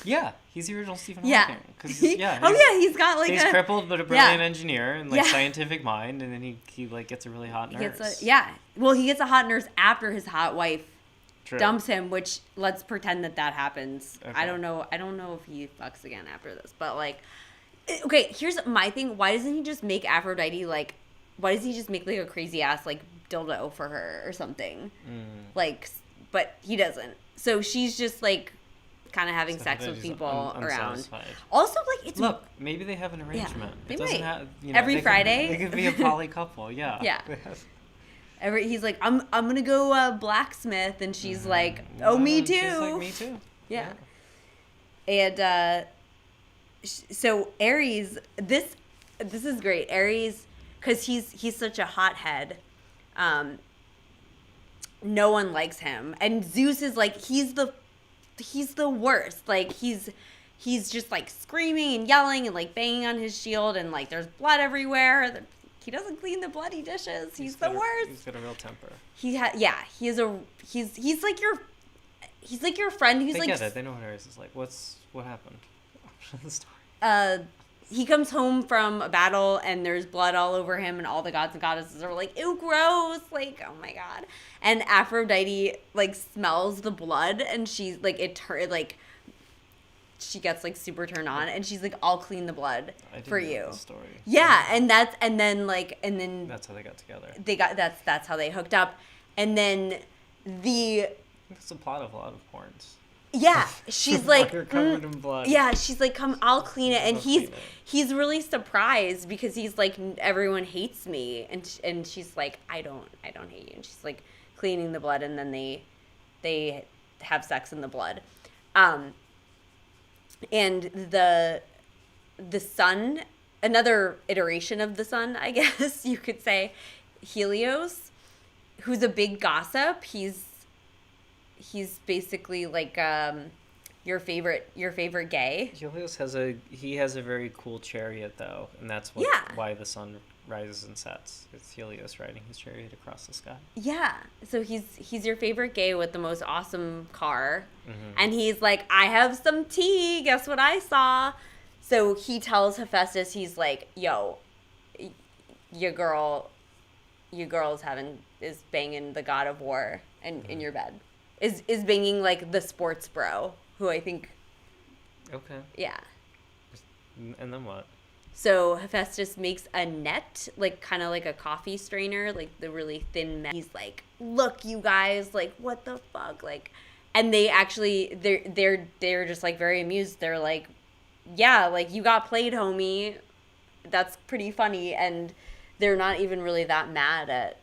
Yeah, he's the original Stephen Yeah. Hawking. He's got like he's crippled but a brilliant engineer and like Yeah. scientific mind, and then he like gets a really hot nurse. Well, he gets a hot nurse after his hot wife True. dumps him, which let's pretend that happens. Okay. I don't know if he fucks again after this, but like, okay, here's my thing. Why doesn't he just make Aphrodite like? Why does he just make like a crazy ass like dildo for her or something? Like, but he doesn't. So she's just like kind of having sex with people around. Also, like, it's look, maybe they have an arrangement. They it doesn't might. have Every Friday? They could be a poly couple. Yeah. Yeah. He's like, I'm gonna go blacksmith, and she's like, oh, me too. She's like, me too. Yeah. And so Aries, this is great. Aries, because he's such a hothead. No one likes him, and Zeus is like, he's the worst. Like he's just like screaming and yelling and like banging on his shield, and like there's blood everywhere. He doesn't clean the bloody dishes. He's the worst. He's got a real temper. He's like your friend who's they like, get it. They know what Aries is like. What happened? The story. He comes home from a battle and there's blood all over him, and all the gods and goddesses are like, ew, gross, like, oh my god. And Aphrodite like smells the blood, and she's like, she gets like super turned on, and she's like, I'll clean the blood for you. The story. Yeah, and then that's how they got together. That's how they hooked up, and then That's the plot of a lot of porns. Yeah, she's like, you're covered in blood. Yeah, she's like, come, I'll clean it, and he's really surprised because he's like, everyone hates me, and she's like, I don't hate you, and she's like cleaning the blood, and then they have sex in the blood, and the sun, another iteration of the sun, I guess you could say, Helios, who's a big gossip. He's basically like your favorite gay. Helios has a very cool chariot though, and that's why the sun rises and sets. It's Helios riding his chariot across the sky. Yeah, so he's your favorite gay with the most awesome car, and he's like, I have some tea. Guess what I saw? So he tells Hephaestus, he's like, yo, your girl is banging the god of war in your bed. Is banging like the sports bro, who I think. Okay. Yeah. And then what? So Hephaestus makes a net, like kind of like a coffee strainer, like the really thin net. He's like, look, you guys, like, what the fuck, like, and they actually they're just like very amused. They're like, yeah, like, you got played, homie. That's pretty funny, and they're not even really that mad at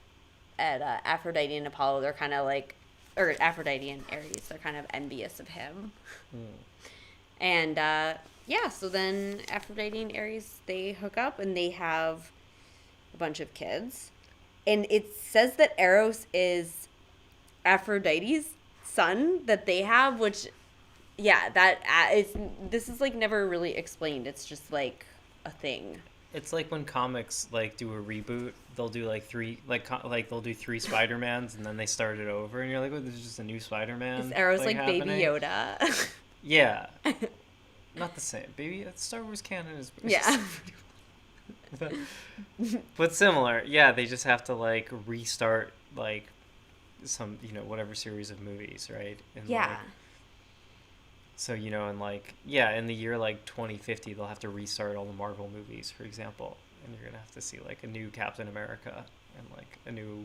Aphrodite and Apollo. They're kind of like. Or Aphrodite and Aries, they're kind of envious of him. And, so then Aphrodite and Aries, they hook up and they have a bunch of kids. And it says that Eros is Aphrodite's son that they have, which, this is, like, never really explained. It's just, like, a thing. It's like when comics like do a reboot, they'll do like three they'll do 3 Spider-Mans and then they start it over, and you're like, oh, this is just a new Spider-Man. Is Eros like Baby Yoda? Yeah, not the same. Star Wars canon is yeah, but similar. Yeah, they just have to like restart like some, whatever series of movies, right? And Yeah. like, so, and like, yeah, in the year like 2050, they'll have to restart all the Marvel movies, for example, and you're gonna have to see like a new Captain America and like a new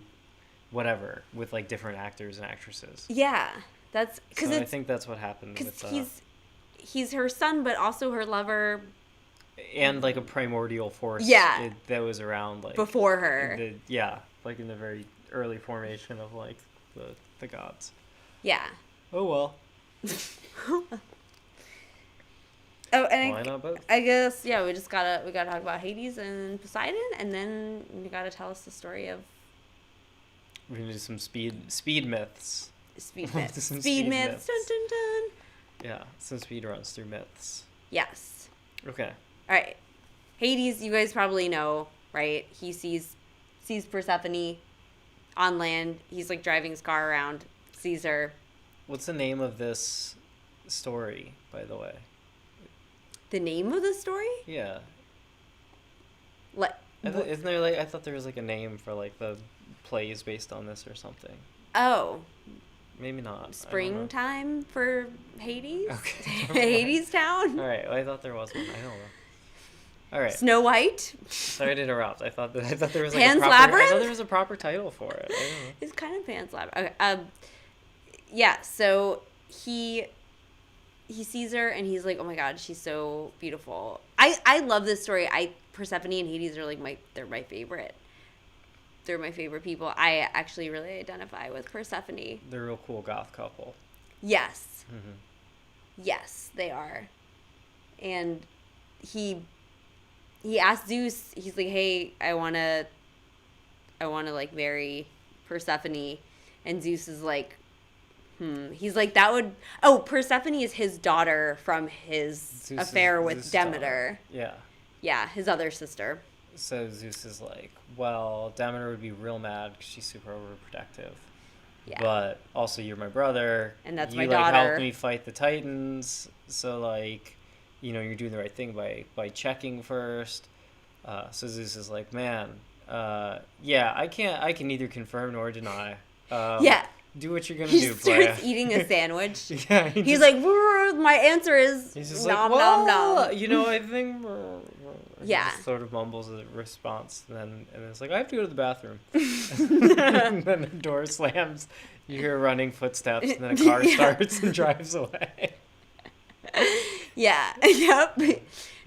whatever with like different actors and actresses. Yeah, that's because I think that's what happened with he's her son, but also her lover, and like a primordial force. Yeah. That was around like before her. Like in the very early formation of like the gods. Yeah. Oh well. Oh, and why not both? I guess we gotta talk about Hades and Poseidon, and then you gotta tell us the story of. We're gonna do some speed myths. Speed myths. Speed myths. Dun, dun, dun. Yeah, some speed runs through myths. Yes. Okay. All right. Hades, you guys probably know, right? He sees Persephone on land. He's like driving his car around, sees her. What's the name of this story, by the way? The name of the story? Yeah. Isn't there like, I thought there was like a name for like the plays based on this or something. Oh. Maybe not. Springtime for Hades? Okay. Hades Town? All right. Well, I thought there was one. I don't know. All right. Snow White? Sorry to interrupt. I thought there was like Pan's Labyrinth? I thought there was a proper title for it. I don't know. It's kind of Pan's Labyrinth. Okay. Yeah, so he sees her and he's like, oh my god, she's so beautiful. I love this story. Persephone and Hades are like they're my favorite. They're my favorite people. I actually really identify with Persephone. They're a real cool goth couple. Yes. Mm-hmm. Yes, they are. And he asked Zeus, he's like, hey, I wanna like marry Persephone. And Zeus is like, He's like, Persephone is his daughter from his Zeus affair with Zeus' Demeter. daughter. Yeah. Yeah, his other sister. So Zeus is like, well, Demeter would be real mad because she's super overprotective. Yeah. But also, you're my brother. And that's you, my like, daughter. helped me fight the Titans. So, like, you're doing the right thing by checking first. So Zeus is like, man, yeah, I can neither confirm nor deny. Yeah. Do what you're gonna he do, starts eating a sandwich. Yeah, he's like, my answer is he's just nom, like, nom, well, nom. I think. Yeah. He just sort of mumbles a response, and then it's like, I have to go to the bathroom. And then the door slams. You hear running footsteps, and then a car starts and drives away. Yeah. Yep.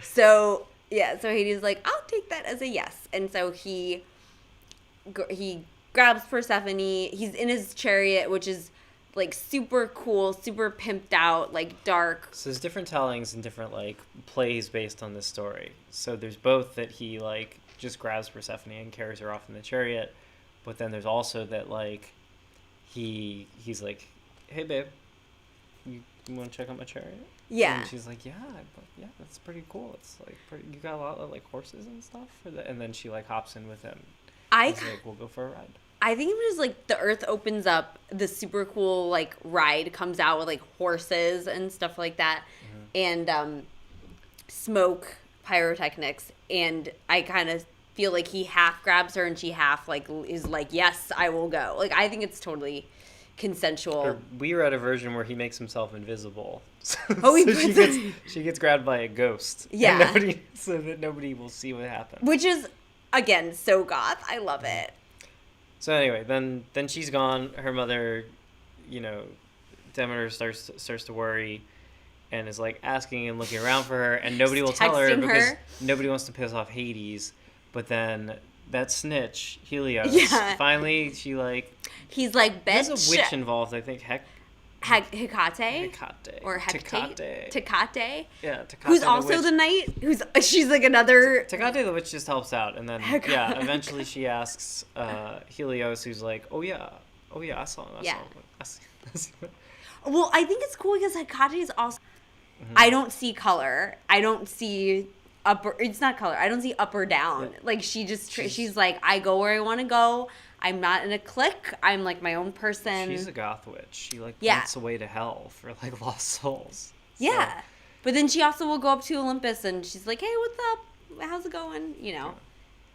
So Hades is like, I'll take that as a yes, and so he grabs Persephone. He's in his chariot, which is like super cool, super pimped out, like dark. So there's different tellings and different like plays based on this story. So there's both that he like just grabs Persephone and carries her off in the chariot, but then there's also that like he's like, hey babe, you want to check out my chariot? Yeah. And she's like, yeah, that's pretty cool. It's like you got a lot of like horses and stuff for that. And then she like hops in with him. He's like, we'll go for a ride. I think it was like the earth opens up, the super cool like ride comes out with like horses and stuff like that, and smoke, pyrotechnics, and I kind of feel like he half grabs her and she half like is like, yes, I will go. Like I think it's totally consensual. Or we read a version where he makes himself invisible. Oh, she gets grabbed by a ghost. Yeah. So that nobody will see what happened. Which is again so goth. I love it. So anyway, then she's gone. Her mother, Demeter starts to worry, and is like asking and looking around for her, and nobody will tell her because nobody wants to piss off Hades. But then that snitch Helios, finally he's like, bitch. There's a witch involved, I think. Hecate? Or Hecate. Tecate? Yeah, Tecate. Who's also the knight? She's like another... Tecate the witch just helps out, and then, eventually she asks Helios, who's like, oh yeah, I saw him. I saw him. Well, I think it's cool because Hecate is also... I don't see color. I don't see it's not color. I don't see up or down. Yeah. Like, she's like, I go where I want to go. I'm not in a clique. I'm like my own person. She's a goth witch. She like points away to hell for like lost souls. Yeah. So. But then she also will go up to Olympus and she's like, hey, what's up? How's it going? Yeah.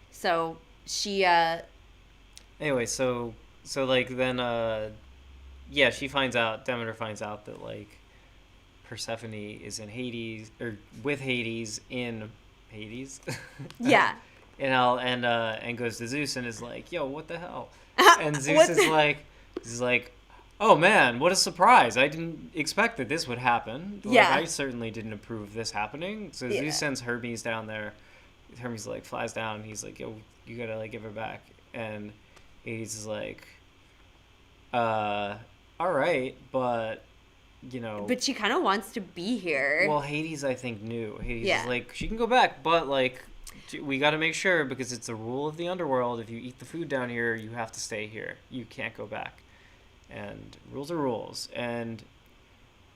So she Anyway, so So like then yeah, Demeter finds out that like Persephone is in Hades, or with Hades in Hades. Yeah. In hell, and goes to Zeus and is like, yo, what the hell? And Zeus What is like, oh man, what a surprise. I didn't expect that this would happen. Like, Yeah. I certainly didn't approve of this happening. So Yeah. Zeus sends Hermes down there. Hermes like flies down. He's like, yo, you gotta like give her back. And Hades is like, all right, but you know. But she kind of wants to be here. Well, Hades, I think, knew. Hades Yeah. is like, she can go back, but like, we got to make sure, because it's a rule of the underworld. If you eat the food down here, you have to stay here. You can't go back. And rules are rules. And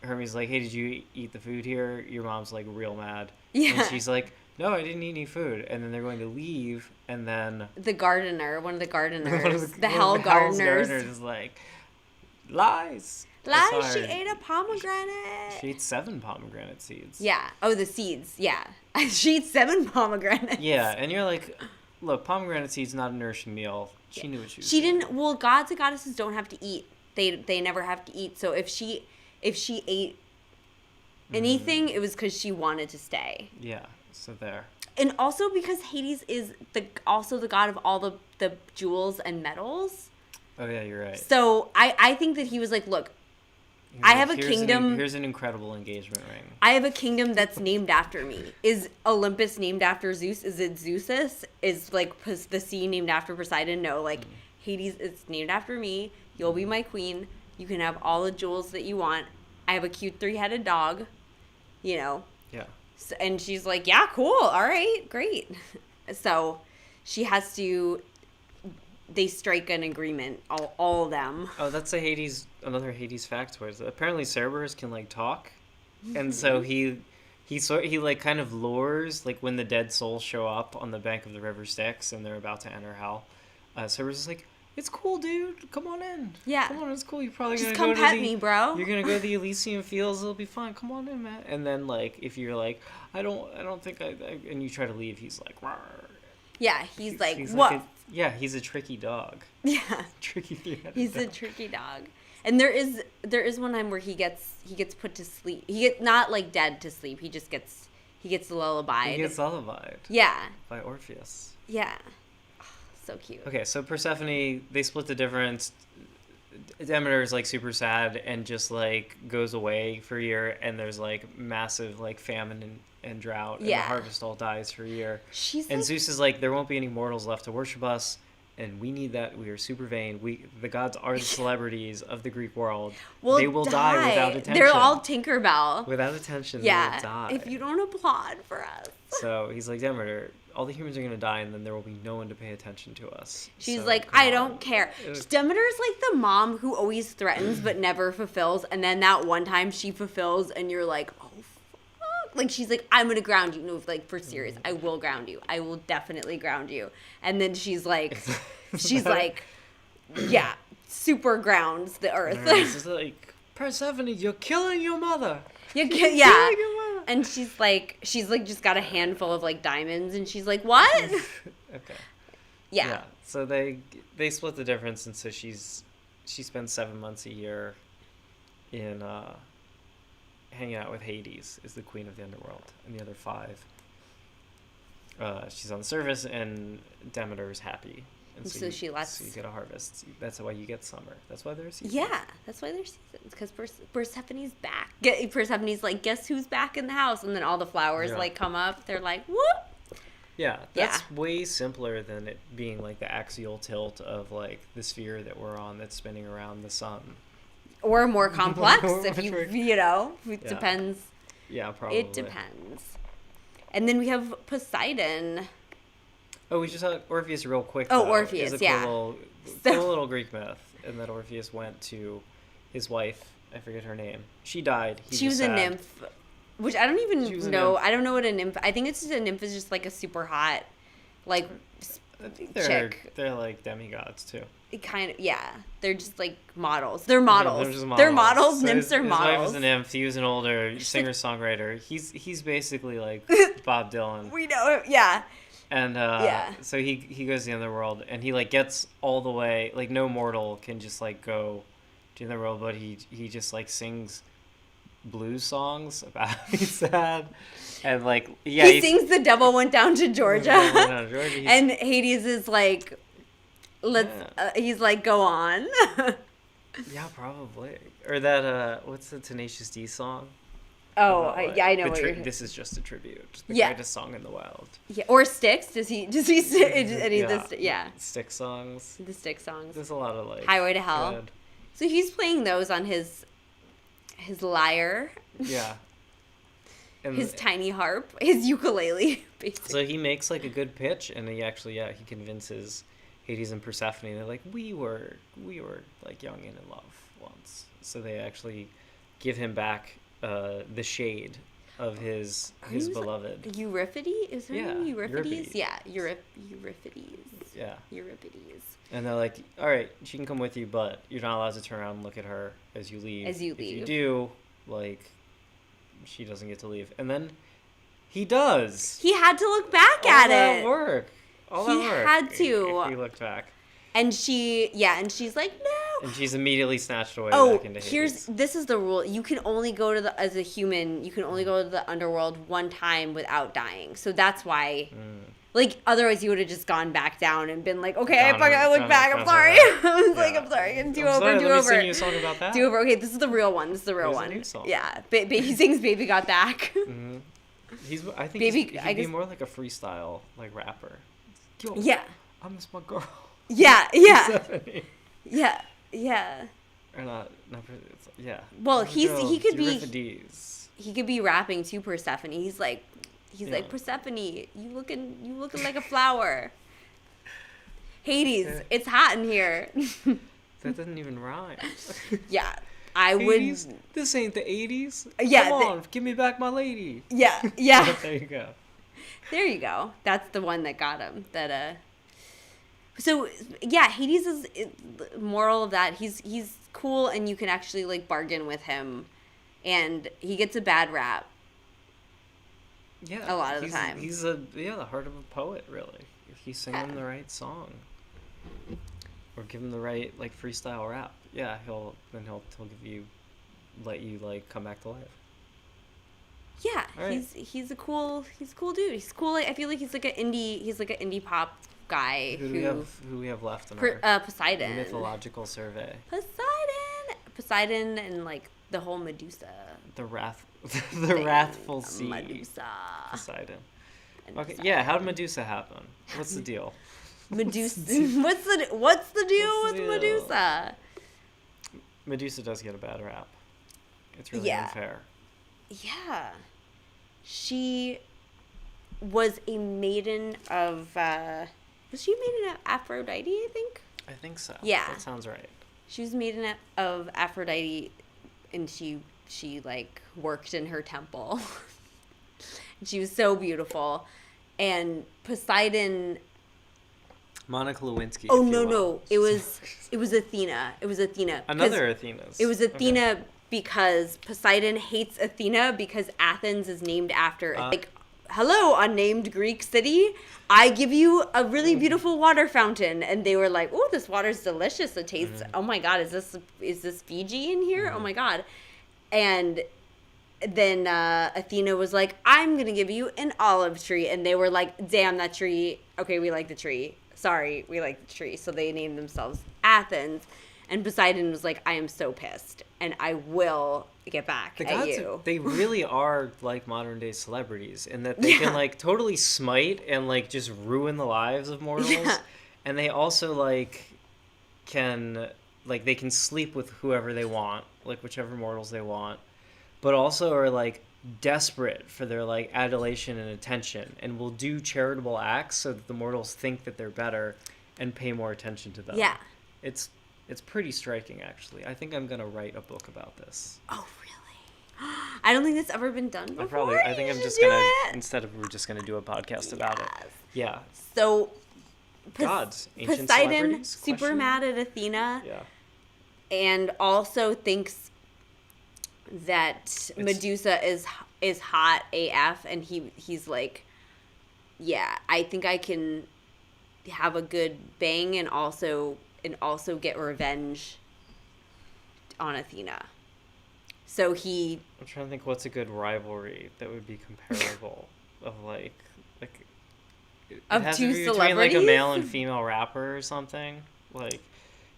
Hermes is like, hey, did you eat the food here? Your mom's like real mad. Yeah. And she's like, no, I didn't eat any food. And then they're going to leave, and then The gardener, one of the gardeners, one of the hell Hell's gardeners. is like, lies. Lies, she Sorry. ate a pomegranate. She ate 7 pomegranate seeds. Yeah. Oh, the seeds. Yeah. She ate 7 pomegranates. Yeah, and you're like, look, pomegranate seeds not a nourishing meal. She knew what she was She doing. didn't. Well, gods and goddesses don't have to eat. They never have to eat. So if she ate anything, it was because she wanted to stay. Yeah, so there. And also because Hades is also the god of all the jewels and metals. Oh yeah, you're right. So I think that he was like, look, He's I like, have a "Here's kingdom. Here's an incredible engagement ring. I have a kingdom that's named after me. Is Olympus named after Zeus? Is it Zeusus? Is like the sea named after Poseidon? No, like Hades is named after me. You'll be my queen. You can have all the jewels that you want. I have a cute 3-headed dog, you know. Yeah. So, and she's like, yeah, cool. All right, great. So she has to, they strike an agreement, all of them. Oh, that's another Hades factoid. Apparently Cerberus can like talk, and so he like kind of lures, like when the dead souls show up on the bank of the river Styx and they're about to enter hell. Cerberus is like, it's cool, dude. Come on in. Yeah. Come on, it's cool. You're probably Just gonna come go pet to me, bro. You're gonna go to the Elysian Fields. It'll be fun. Come on in, man. And then like if you're like, I don't think I and you try to leave, he's like, rawr. Yeah, he's like, He's what? Yeah, he's a tricky dog. Yeah. Tricky 3-headed He's dog. a tricky dog. And there is one time where he gets put to sleep. He gets not like dead to sleep. He gets lullabied. He gets lullabied. Yeah. By Orpheus. Yeah. Oh, so cute. Okay, so Persephone, they split the difference. Demeter is like super sad and just like goes away for a year, and there's like massive like famine and drought, and the harvest all dies for a year. And like, Zeus is like, there won't be any mortals left to worship us, and we need that. We are super vain. The gods are the celebrities of the Greek world. They will die without attention. They're all Tinkerbell. Without attention, yeah, they will die. If you don't applaud for us. So he's like, Demeter, all the humans are going to die, and then there will be no one to pay attention to us. She's so, like, I don't care. Demeter's like the mom who always threatens but never fulfills, and then that one time she fulfills, and you're like, oh, fuck. Like, she's like, I'm going to ground you. No, like, for serious, I will ground you. I will definitely ground you. And then she's like, yeah, super grounds the earth. It's like, Persephone, you're killing your mother. Yeah. And she's like just got a handful of like diamonds, and she's like, what? Okay. Yeah. So they split the difference, and so she spends 7 months a year in hanging out with Hades, is the queen of the underworld, and the other 5. She's on the surface, and Demeter is happy. And so she lets... So you get a harvest. That's why you get summer. That's why there's seasons. Yeah, that's why there's seasons. Because Persephone's back. Persephone's like, guess who's back in the house? And then all the flowers like come up. They're like, whoop. Yeah, that's way simpler than it being like the axial tilt of like the sphere that we're on that's spinning around the sun. Or more complex, it depends. Yeah, probably. It depends. And then we have Poseidon. Oh, we should talk Orpheus real quick. Oh, though. Orpheus, Cool little Greek myth, and that Orpheus went to his wife. I forget her name. She died. She was a nymph, which I don't even know. I don't know what a nymph. I think it's just a nymph is just like a super hot, like I think chick. They're like demigods too. It kind of They're just like models. They're models. They're just models. They're models. So Nymphs are models. His wife is a nymph. He was an older singer-songwriter. He's basically like Bob Dylan. We know him. Yeah. And Yeah. so he goes to the underworld, and he like gets all the way, like no mortal can just like go to the underworld, but he just like sings blues songs about how he's sad, and like he sings "The Devil Went Down to Georgia," Georgia. And Hades is like, he's like, go on. Yeah, probably. Or that what's the Tenacious D song? Oh, About, I know what you're. This is just a tribute. The Yeah. greatest song in the wild. Yeah, or Styx. Does he any of this? Yeah, Styx songs. the Styx songs. There's a lot of like Highway to Hell. good- So he's playing those on his lyre, Yeah. And his tiny harp, his ukulele, basically. so he makes like a good pitch, and he actually he convinces Hades and Persephone. They're like, we were like young and in love once. So they actually give him back the shade of his beloved. Euripides? Is her name Euripides? Euripides. Yeah, Euripides. Yeah. Euripides. And they're like, all right, she can come with you, but you're not allowed to turn around and look at her as you leave. If you do, like, she doesn't get to leave. And then he does. He had to look back at it. That work. All He that work. had to. If he looked back. And she's like, no. And she's immediately snatched away back into Hades. This is the rule. You can only go to as a human, you can only go to the underworld one time without dying. So that's why, like, otherwise you would have just gone back down and been like, okay, I looked back, I'm sorry. I was like, I'm sorry, and do over. Let me sing you a song about that. Do over. Okay, this is the real one. This is the real Here's one. a new song. Yeah, he sings "Baby Got Back." Mm-hmm. I think he'd be more like a freestyle, like, rapper. Yo, Yeah. I miss my girl. Yeah. Or not yeah. Well, he could be Euripides. he could be rapping to Persephone. He's like Persephone, you looking like a flower. Hades, it's hot in here. That doesn't even rhyme. Yeah, I Hades? would. This ain't the 80s. Yeah, Come on, give me back my lady. Yeah. There you go. There you go. That's the one that got him. So yeah, Hades is moral of that. He's cool, and you can actually like bargain with him, and he gets a bad rap. Yeah, a lot of the time. He's the heart of a poet, really. If you sing him the right song, or give him the right like freestyle rap, yeah, he'll let you like come back to life. Yeah, right. he's a cool dude. He's cool. I feel like he's like an indie pop guy. Who we have left in our Poseidon mythological survey? Poseidon, and like the whole Medusa. The wrathful sea. Medusa. Poseidon. Okay, yeah. How did Medusa happen? What's the deal? Medusa. What's the deal with Medusa? Medusa does get a bad rap. It's really unfair. Yeah. She was a maiden of was she a maiden of Aphrodite, I think? I think so. Yeah. That sounds right. She was a maiden of Aphrodite, and she like worked in her temple. And she was so beautiful. And Poseidon. Monica Lewinsky. Oh no. It was Athena. It was Athena. Another Athena's. It was Athena because Poseidon hates Athena because Athens is named after like, hello, unnamed Greek city. I give you a really beautiful water fountain. And they were like, oh, this water's delicious. It tastes, oh my God, is this Fiji in here? Oh my God. And then Athena was like, I'm going to give you an olive tree. And they were like, damn, that tree. Okay, we like the tree. Sorry, we like the tree. So they named themselves Athens. And Poseidon was like, I am so pissed. And I will get back at you. They really are like modern day celebrities in that they can like totally smite and like just ruin the lives of mortals. Yeah. And they also like they can sleep with whoever they want, like whichever mortals they want, but also are like desperate for their like adulation and attention and will do charitable acts so that the mortals think that they're better and pay more attention to them. Yeah. It's pretty striking, actually. I think I'm going to write a book about this. Oh, really? I don't think that's ever been done before. I think I'm just going to, instead of we're just going to do a podcast about it. Yeah. So, gods, ancient Poseidon, super mad at Athena. Yeah. And also thinks that Medusa is hot AF, and he's like, yeah, I think I can have a good bang and also get revenge on Athena. So he... I'm trying to think what's a good rivalry that would be comparable of like it Of has two to be between celebrities? like a male and female rapper or something. Like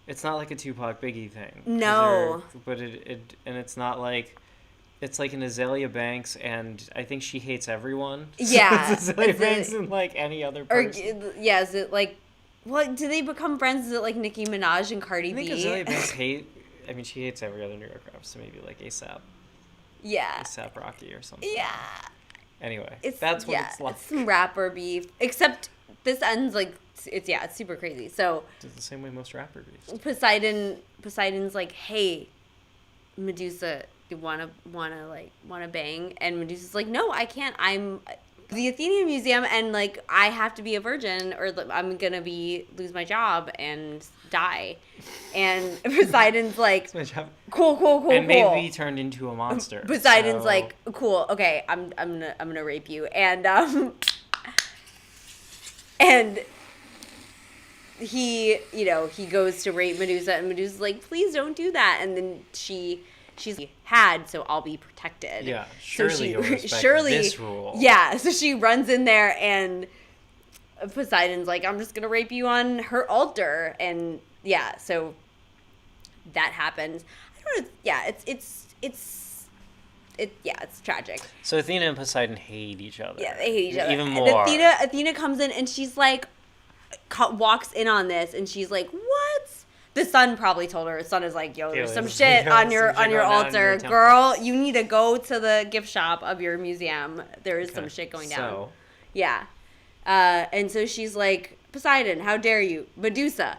it's not like a Tupac Biggie thing. 'Cause No. but and it's not like it's like an Azalea Banks, and I think she hates everyone. Yeah. So it's Azalea Is Banks it- and like any other Or, person. yeah, is it like... What, do they become friends? Is it like Nicki Minaj and Cardi I think B? Azalea Banks I mean, she hates every other New York rapper, so maybe like Yeah. ASAP Rocky or something. Yeah. Anyway, It's, that's what it's like. It's some rapper beef. Except this ends like... It's super crazy. So... It's the same way most rapper beefs. Poseidon's like, hey, Medusa, you wanna bang? And Medusa's like, no, I can't. I'm the Athenian Museum, and like I have to be a virgin, or I'm gonna lose my job and die. And Poseidon's like, cool. And maybe he turned into a monster. Poseidon's so... like, cool, okay, I'm gonna rape you, and and he goes to rape Medusa, and Medusa's like, please don't do that. And then she's so I'll be protected. Yeah, surely you'll respect this rule. Yeah, so she runs in there, and Poseidon's like, I'm just gonna rape you on her altar. And yeah, so that happens. I don't know. Yeah, it's tragic. So Athena and Poseidon hate each other. Yeah, they hate each other. Even more. And Athena comes in, and she's like, walks in on this, and she's like, what? The sun probably told her. The sun is like, yo, there's some shit on your altar, girl. You need to go to the gift shop of your museum. There is some shit going down. So. Yeah. And so she's like, Poseidon, how dare you? Medusa,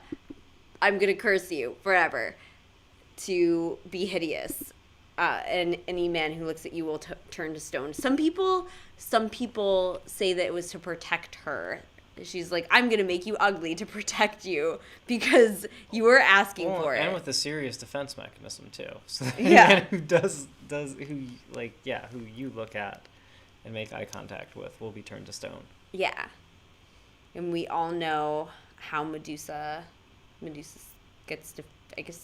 I'm going to curse you forever to be hideous. And any man who looks at you will turn to stone. Some people say that it was to protect her. She's like, I'm going to make you ugly to protect you because you were asking for it. And with a serious defense mechanism, too. So the yeah. man who who you look at and make eye contact with will be turned to stone. Yeah. And we all know how Medusa gets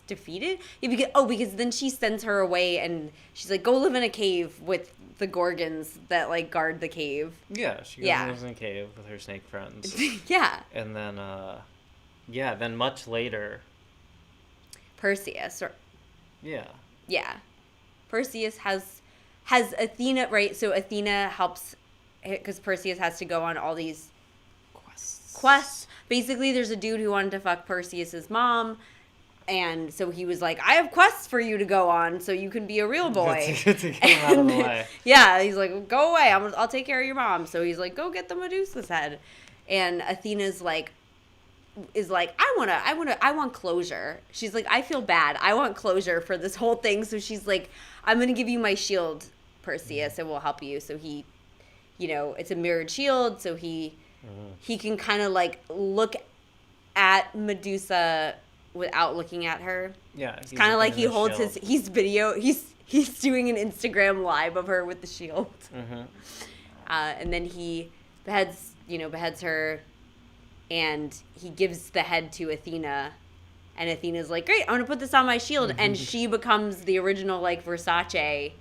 defeated. Yeah, because then she sends her away, and she's like, go live in a cave with the Gorgons that like guard the cave. Yeah, she goes and lives in a cave with her snake friends. Yeah. And then then much later, Perseus Yeah. Perseus has Athena, right? So Athena helps because Perseus has to go on all these quests. Basically, there's a dude who wanted to fuck Perseus's mom. And so he was like, I have quests for you to go on so you can be a real boy. to get him out of the way. Yeah, he's like, go away. I'll take care of your mom. So he's like, go get the Medusa's head. And Athena's like, I want closure. She's like, I feel bad. I want closure for this whole thing. So she's like, I'm going to give you my shield, Perseus, and we'll help you. So he, it's a mirrored shield. So he can kind of like look at Medusa without looking at her. Yeah. It's kind of like he holds he's doing an Instagram live of her with the shield. Mm-hmm. And then he beheads her, and he gives the head to Athena, and Athena's like, great, I'm going to put this on my shield. Mm-hmm. And she becomes the original like Versace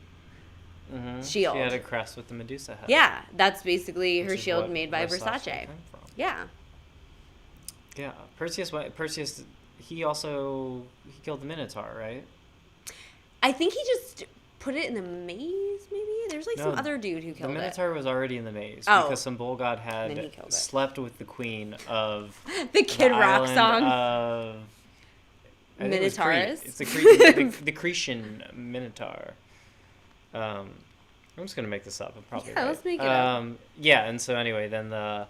shield. She had a crest with the Medusa head. Yeah, that's basically her shield made by Versace. Yeah. Yeah, Perseus, he killed the Minotaur, right? I think he just put it in the maze, maybe? There's like some other dude who killed it. The Minotaur was already in the maze because some bull god had slept with the queen of the Kid Rock song. Minotaurus? It's the Cretan Minotaur. I'm just going to make this up. I'm probably right. Let's make it up. Yeah, and so anyway, then the...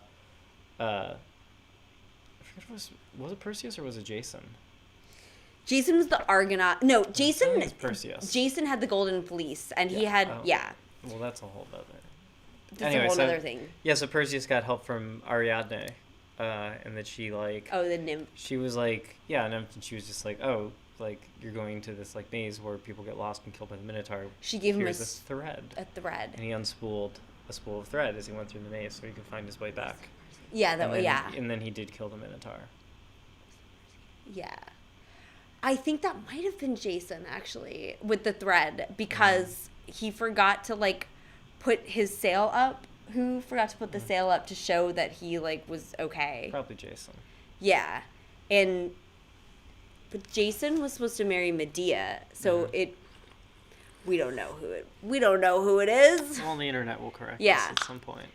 was it Perseus or was it Jason? Jason was the Argonaut. No, Jason. I think it's Perseus. Jason had the Golden Fleece, and he had Well, that's a whole other. That's a whole other thing. Yeah, so Perseus got help from Ariadne, and that she like. Oh, the nymph. She was like, yeah, and she was just like, oh, like you're going to this like maze where people get lost and killed by the Minotaur. She gave him this thread. A thread. And he unspooled a spool of thread as he went through the maze so he could find his way back. Yeah, And then he did kill the Minotaur. Yeah. I think that might have been Jason, actually, with the thread, because he forgot to, like, put his sail up. Who forgot to put the sail up to show that he, like, was okay? Probably Jason. Yeah. But Jason was supposed to marry Medea, so we don't know who it is. Well, the internet will correct Yeah. us at some point.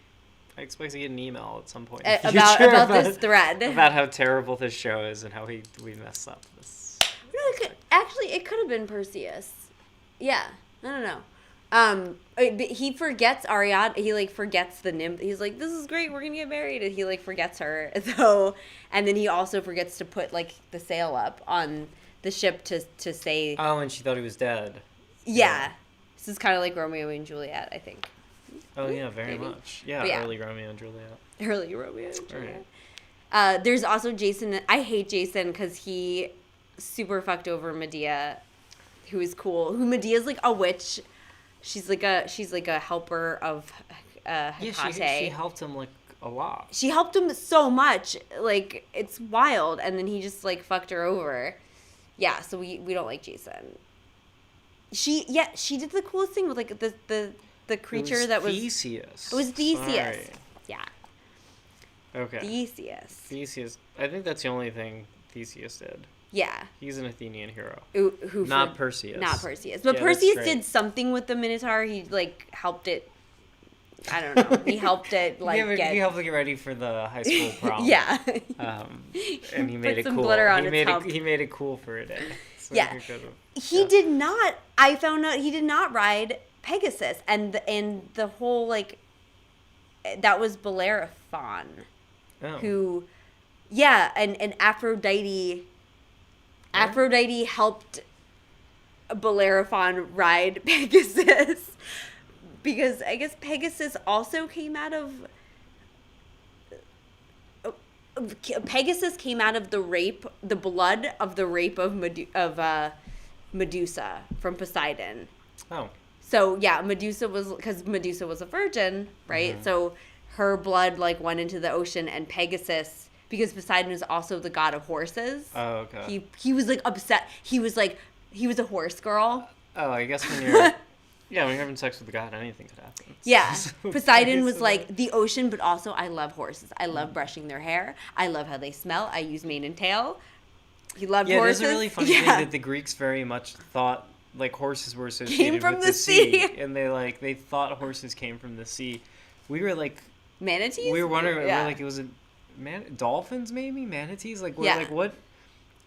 I expect to get an email at some point about this thread. about how terrible this show is and how we mess up this. No, it could have been Perseus. Yeah, I don't know. But he forgets Ariadne. He like forgets the nymph. He's like, "This is great. We're gonna get married," and he like forgets her. So, and then he also forgets to put like the sail up on the ship to say. Oh, and she thought he was dead. Yeah, this is kind of like Romeo and Juliet, I think. Oh yeah, very Maybe. much. Yeah, Yeah. early Romeo and Juliet. Early Romeo and Juliet. Right. There's also Jason. I hate Jason because he super fucked over Medea, who is cool. Who Medea's like a witch. She's like a helper of Hecate. Yeah, she helped him like a lot. She helped him so much. Like, it's wild. And then he just like fucked her over. Yeah, so we don't like Jason. She did the coolest thing with like the creature that was Theseus. It was Theseus. Sorry. Yeah. Okay. Theseus. I think that's the only thing Theseus did. Yeah. He's an Athenian hero. Not Perseus. Not Perseus. But Yeah, Perseus that's great. did something with the Minotaur. He like helped it. I don't know. He helped it like he helped it get ready for the high school prom. Yeah. And he made Put it some cool. glitter on he its made hump. it. He made it cool for a day. So Yeah. He did not. I found out he did not ride Pegasus, and the whole like that was Bellerophon, Oh. who, yeah, and Aphrodite. Aphrodite helped Bellerophon ride Pegasus because I guess Pegasus also came out of. Pegasus came out of the blood of the rape of Medusa from Poseidon. Oh. So yeah, because Medusa was a virgin, right? Mm-hmm. So her blood like went into the ocean, and Pegasus, because Poseidon is also the god of horses. Oh, okay. He was like upset. He was a horse girl. Oh, I guess when you're when you're having sex with a god, anything could happen. Yeah. So Poseidon was like the ocean, but also I love horses. I love brushing their hair. I love how they smell. I use mane and tail. He loved horses. There's a really funny thing that the Greeks very much thought like horses were associated from with the sea. and they thought horses came from the sea. We were like Manatees? we were wondering Yeah. we were like it was dolphins maybe, manatees, like Yeah. like what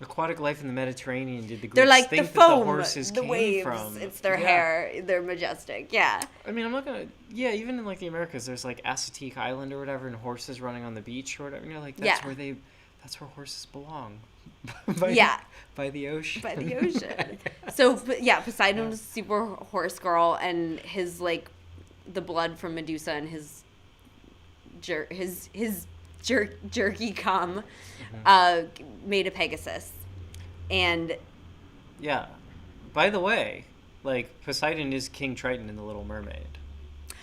aquatic life in the Mediterranean did the Greeks They're like think the that foam, the horses the came waves. from? It's their Yeah. hair. They're majestic. Yeah. I mean, I'm not gonna. Yeah, even in like the Americas, there's like Assateague Island or whatever, and horses running on the beach or whatever. You know, like that's Yeah. that's where horses belong. By the ocean. By the ocean. So yeah, Poseidon was super horse girl, and his like the blood from Medusa and his jerky cum made a Pegasus, and Yeah. By the way, like Poseidon is King Triton in The Little Mermaid.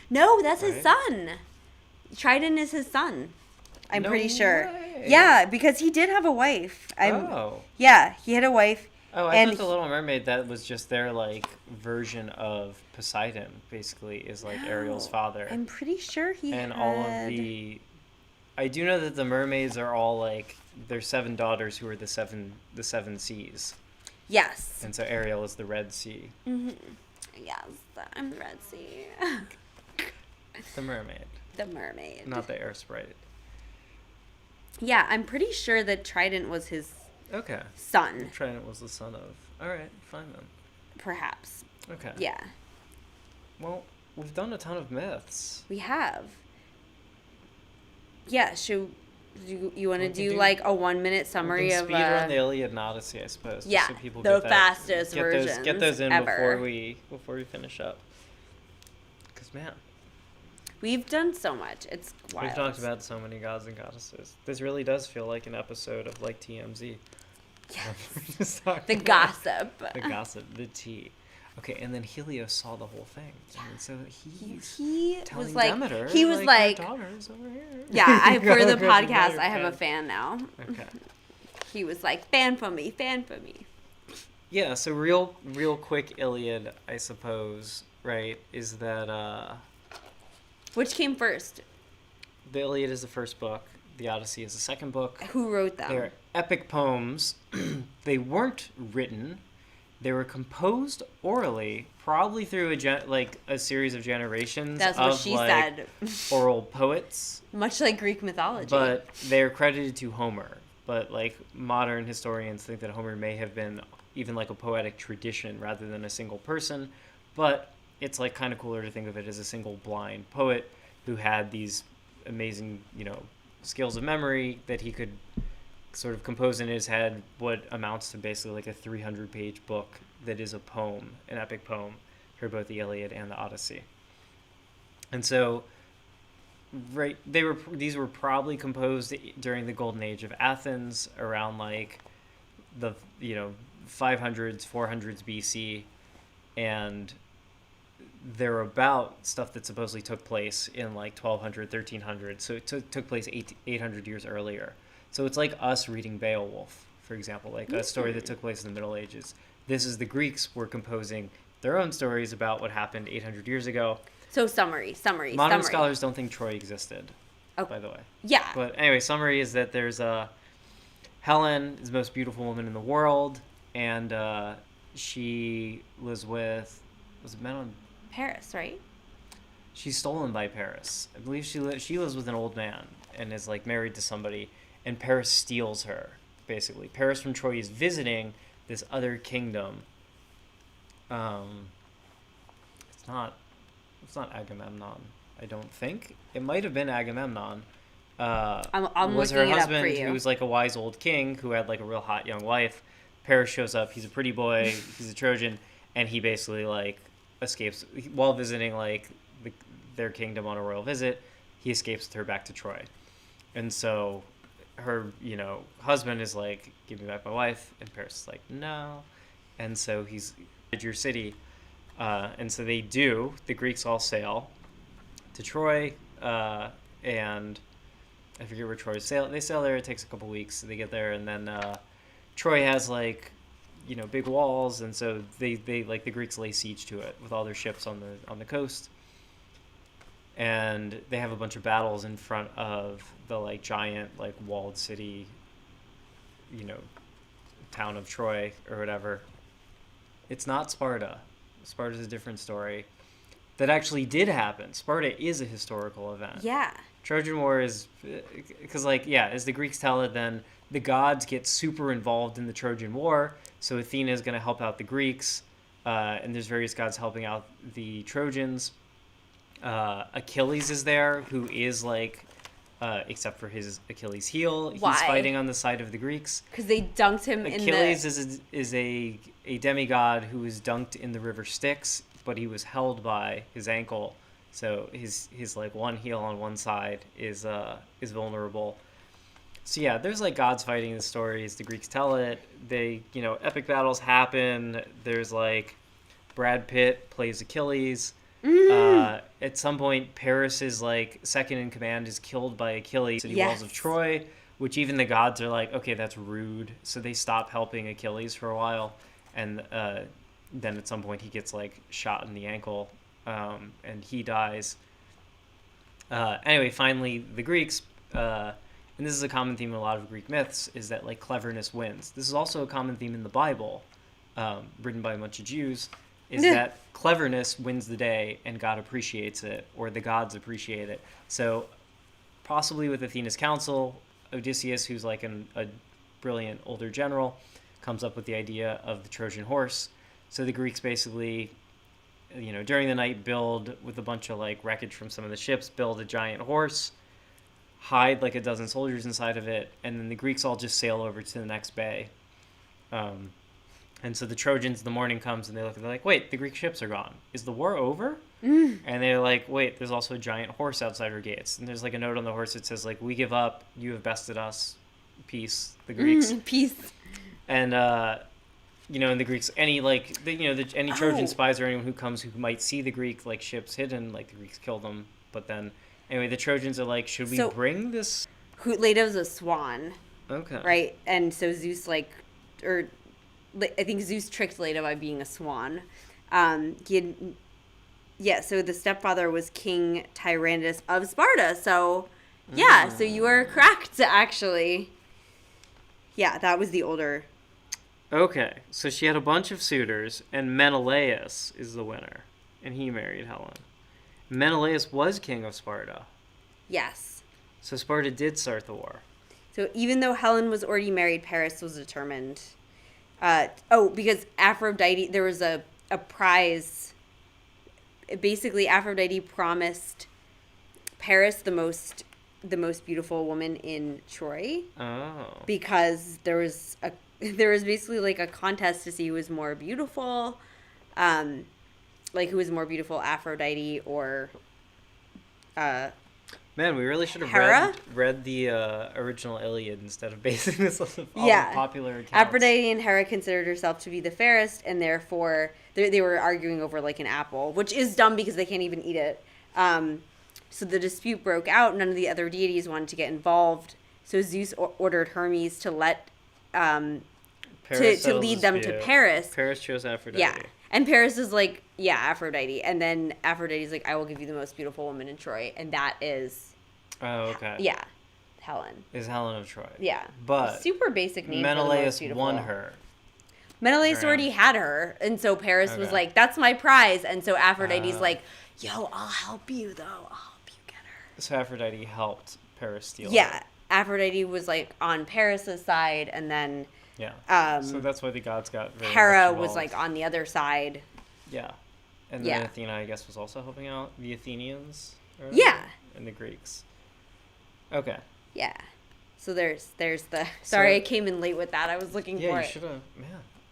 no, that's his Right? son. Triton is his son. I'm No pretty sure. way. Yeah, because he did have a wife. Oh. Yeah, he had a wife. Oh, I and thought The Little Mermaid, that was just their like version of Poseidon. Basically, is like Ariel's father. I'm pretty sure he And had... all of the I do know that the mermaids are all like their 7 daughters who are the seven seas, Yes. and so Ariel is the Red Sea, Yes, I'm the Red Sea. the mermaid, The mermaid. not the air sprite. Yeah, I'm pretty sure that Trident was his Okay, son, Trident was the son of. All right, fine then. perhaps. Okay. Yeah, Well, we've done a ton of myths. we have. Yeah, should you want to We can do do- like a 1-minute summary We can of speed run the Iliad and Odyssey, I suppose. just yeah, so people the get that, fastest get versions Get those in ever. before we finish up. Because man, We've done so much. It's wild. we've talked about so many gods and goddesses. This really does feel like an episode of like TMZ. Yes. Just talking The about gossip. the gossip, the tea. Okay, and then Helios saw the whole thing. Yeah. And so he's He telling was like, Demeter, he was like, "Your daughter's over here." yeah, for the Go to podcast, another I have a fan. fan now. Okay. He was like, fan for me, fan for me. Yeah, so real quick Iliad, I suppose, right, is that Which came first? the Iliad is the first book, the Odyssey is the second book. Who wrote them? They're epic poems. They weren't written. They were composed orally, probably through a series of generations That's what she said. oral poets. Much like Greek mythology. But they're credited to Homer. But like modern historians think that Homer may have been even like a poetic tradition rather than a single person. But it's like kind of cooler to think of it as a single blind poet who had these amazing, skills of memory that he could sort of compose in his head what amounts to basically like a 300-page book that is a poem, an epic poem for both the Iliad and the Odyssey. And so, right, these were probably composed during the Golden Age of Athens, around like the 500s, 400s BC, and they're about stuff that supposedly took place in like 1200, 1300. So it took place 800 years earlier. So it's like us reading Beowulf, for example, like a story that took place in the Middle Ages. This is the Greeks were composing their own stories about what happened 800 years ago. So summary. Modern scholars don't think Troy existed, by the way. Yeah. But anyway, summary is that there's Helen is the most beautiful woman in the world, and she was it Menon? Paris, right? She's stolen by Paris. I believe she lives with an old man and is like married to somebody, and Paris steals her, basically. Paris from Troy is visiting this other kingdom. It's not Agamemnon, I don't think. It might have been Agamemnon. I'm was looking her it up for husband, you. who was like a wise old king who had like a real hot young wife. Paris shows up. He's a pretty boy. He's a Trojan, and he basically like escapes while visiting like their kingdom on a royal visit. He escapes with her back to Troy, and so her husband is like, "Give me back my wife," and Paris is like, "No," and so he's at your city, and so they do. The Greeks all sail to Troy, and I forget where Troy sail. They sail there. It takes a couple weeks. So they get there, and then Troy has like big walls, and so they like the Greeks lay siege to it with all their ships on the coast, and they have a bunch of battles in front of the like giant like walled city, town of Troy or whatever. It's not Sparta. Sparta's a different story. That actually did happen. Sparta is a historical event. Yeah. Trojan War is because as the Greeks tell it, then the gods get super involved in the Trojan War. So Athena is going to help out the Greeks, and there's various gods helping out the Trojans. Achilles is there, who is except for his Achilles heel, he's fighting on the side of the Greeks. Because they dunked him Achilles is a demigod who was dunked in the river Styx, but he was held by his ankle. So his like one heel on one side is vulnerable. So yeah, there's like gods fighting the stories. The Greeks tell it. They epic battles happen. There's like Brad Pitt plays Achilles. At some point, Paris' like second in command is killed by Achilles in the walls of Troy, which even the gods are like, okay, that's rude. So they stop helping Achilles for a while, and then at some point he gets like shot in the ankle. And he dies. Anyway, finally, the Greeks, and this is a common theme in a lot of Greek myths, is that like cleverness wins. This is also a common theme in the Bible, written by a bunch of Jews, is that cleverness wins the day and God appreciates it, or the gods appreciate it. So possibly with Athena's counsel, Odysseus, who's like a brilliant older general, comes up with the idea of the Trojan horse. So the Greeks basically during the night build with a bunch of like wreckage from some of the ships, build a giant horse, hide like a dozen soldiers inside of it, and then the Greeks all just sail over to the next bay. And so the Trojans, the morning comes and they're like, wait, the Greek ships are gone. Is the war over? And they're like, wait, there's also a giant horse outside our gates. And there's like a note on the horse that says like, we give up, you have bested us, peace, the Greeks. Peace. And in the Greeks, any any Trojan Oh. spies or anyone who comes who might see the Greek like ships hidden, like the Greeks kill them. But then, anyway, the Trojans are like, should we So- bring this? Who Leto's a swan, Okay. right? And so Zeus I think Zeus tricked Leto by being a swan. So the stepfather was King Tyrannus of Sparta. So, yeah, so you are correct, actually. Yeah, that was the older. Okay, so she had a bunch of suitors, and Menelaus is the winner, and he married Helen. Menelaus was king of Sparta, Yes. so Sparta did start the war. So even though Helen was already married, Paris was determined. Because Aphrodite, there was a prize. Basically, Aphrodite promised Paris the most beautiful woman in Troy. Oh. Because there was basically like a contest to see who was more beautiful, who was more beautiful, Aphrodite or Man, we really should have Hera? read the original Iliad instead of basing this on all Yeah. the popular accounts. Aphrodite and Hera considered herself to be the fairest, and therefore they were arguing over like an apple, which is dumb because they can't even eat it. So the dispute broke out. None of the other deities wanted to get involved. So Zeus ordered Hermes to let Paris to settled lead the them to dispute. Paris. Paris chose Aphrodite. Yeah. And Paris is like, yeah, Aphrodite. And then Aphrodite's like, I will give you the most beautiful woman in Troy. And that is, Oh, okay. yeah, Helen. Is Helen of Troy. Yeah. But Super basic name for the most Menelaus beautiful. won her. Menelaus Around. already had her. And so Paris was Okay. like, that's my prize. And so Aphrodite's like, yo, I'll help you, though. I'll help you get her. So Aphrodite helped Paris steal Yeah. her. Aphrodite was like on Paris's side. And then Yeah. So that's why the gods got very Hera much was involved. like on the other side. Yeah. And Yeah. then Athena, I guess, was also helping out the Athenians. Or Yeah. And the Greeks. Okay. Yeah. So there's the. Sorry, So- I came in late with that. I was looking Yeah, for you it. should have. Yeah.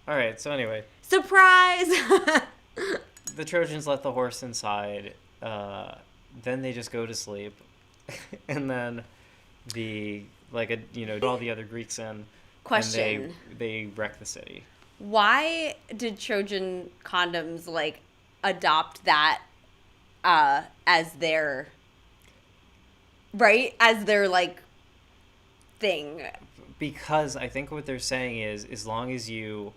All right. So anyway, Surprise! the Trojans let the horse inside. Then they just go to sleep, and then all the other Greeks in. Question: And they wreck the city. Why did Trojan condoms like adopt that as their like thing? Because I think what they're saying is, as long as you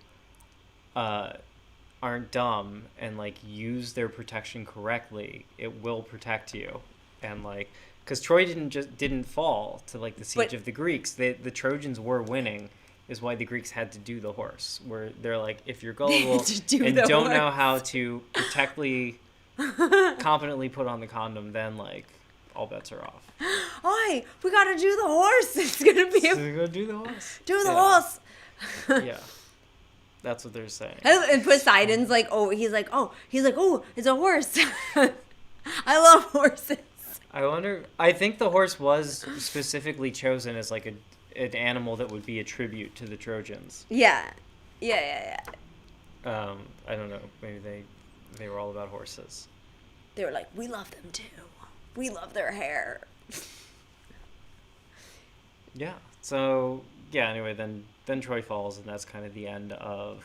aren't dumb and like use their protection correctly, it will protect you. And like, because Troy didn't fall to like the siege of the Greeks. The Trojans were winning, is why the Greeks had to do the horse. Where they're like, if you're gullible and don't know how to competently put on the condom, then like all bets are off. Oi, we gotta do the horse. It's gonna be So they're gonna do the horse. do the horse. Yeah. That's what they're saying. And Poseidon's like, he's like, it's a horse. I love horses. I wonder. I think the horse was specifically chosen as like an animal that would be a tribute to the Trojans. Yeah. I don't know. Maybe they were all about horses. They were like, we love them too. We love their hair. Yeah. So yeah. Anyway, then Troy falls, and that's kind of the end of,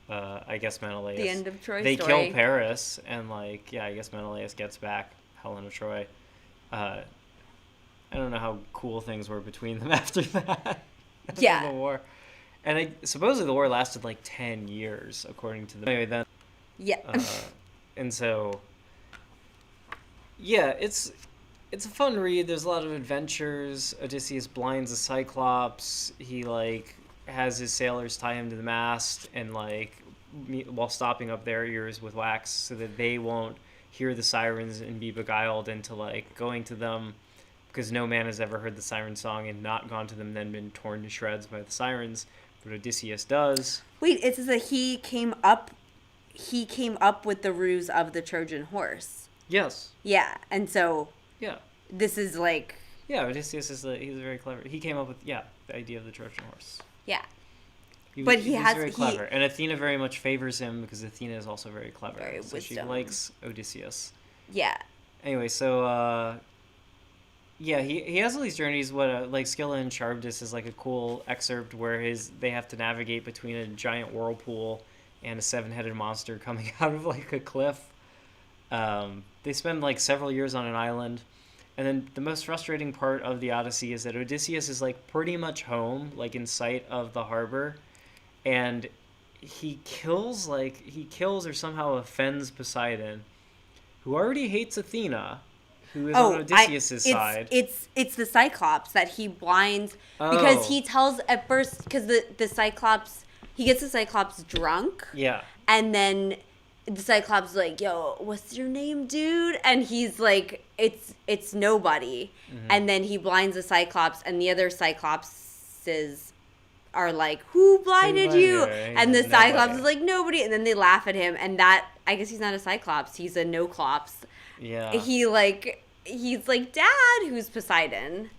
I guess, Menelaus. The end of Troy's They story. kill Paris, and like, yeah, I guess Menelaus gets back Helen of Troy. I don't know how cool things were between them after that. After Yeah. the war. And supposedly the war lasted like 10 years, according to the. Anyway, then. Yeah. And so. Yeah, it's a fun read. There's a lot of adventures. Odysseus blinds a Cyclops. He like has his sailors tie him to the mast and like while stopping up their ears with wax so that they won't hear the sirens and be beguiled into like going to them, because no man has ever heard the siren song and not gone to them and then been torn to shreds by the sirens. But Odysseus does. Wait, it says that he came up with the ruse of the Trojan horse. Yes. Yeah, and so Yeah. this is like, Yeah, Odysseus he's very clever. He came up with the idea of the Trojan horse. yeah. He's has- very clever, and Athena very much favors him because Athena is also very clever. Very so she wisdom. likes Odysseus. Yeah. Anyway, so Yeah, he has all these journeys. Like Scylla and Charybdis is like a cool excerpt where they have to navigate between a giant whirlpool and a seven-headed monster coming out of like a cliff. They spend like several years on an island, and then the most frustrating part of the Odyssey is that Odysseus is like pretty much home, like in sight of the harbor, and he kills or somehow offends Poseidon, who already hates Athena, who is on Odysseus's side. It's the Cyclops that he blinds because he tells at first because the Cyclops he gets the Cyclops drunk. Yeah. And then the Cyclops is like, yo, what's your name, dude? And he's like, it's nobody. Mm-hmm. And then he blinds the Cyclops, and the other Cyclopses are like, who blinded you? And the Cyclops is like, nobody. And then they laugh at him, and that, I guess he's not a Cyclops, he's a no-clops. Yeah. He's like, Dad, who's Poseidon?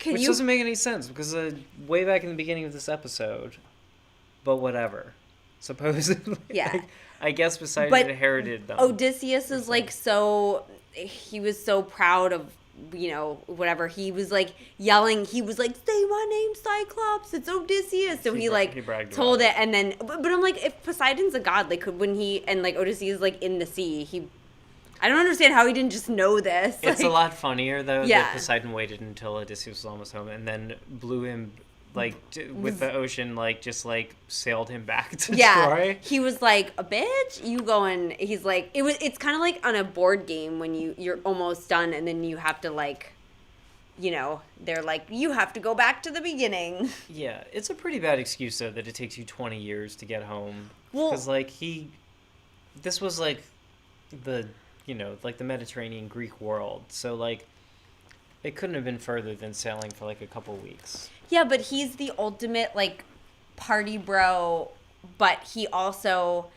Which doesn't make any sense, because way back in the beginning of this episode, but whatever. Supposedly. Yeah. I guess Poseidon inherited them. Odysseus is like he was so proud of, whatever. He was like yelling, he was like, say my name, Cyclops, it's Odysseus. So he told it, and then, but I'm like, if Poseidon's a god, like, wouldn't he, and like Odysseus is like in the sea, I don't understand how he didn't just know this. It's a lot funnier, though, that Poseidon waited until Odysseus was almost home and then blew him, like, with the ocean, like, just, like, sailed him back to Troy. He was like, a bitch, you going, he's like, it's kind of like on a board game when you're almost done and then you have to, like, they're like, you have to go back to the beginning. Yeah, it's a pretty bad excuse, though, that it takes you 20 years to get home. Well, because, like, this was, like, the Mediterranean Greek world. So, like, it couldn't have been further than sailing for, like, a couple weeks. Yeah, but he's the ultimate, like, party bro, but he also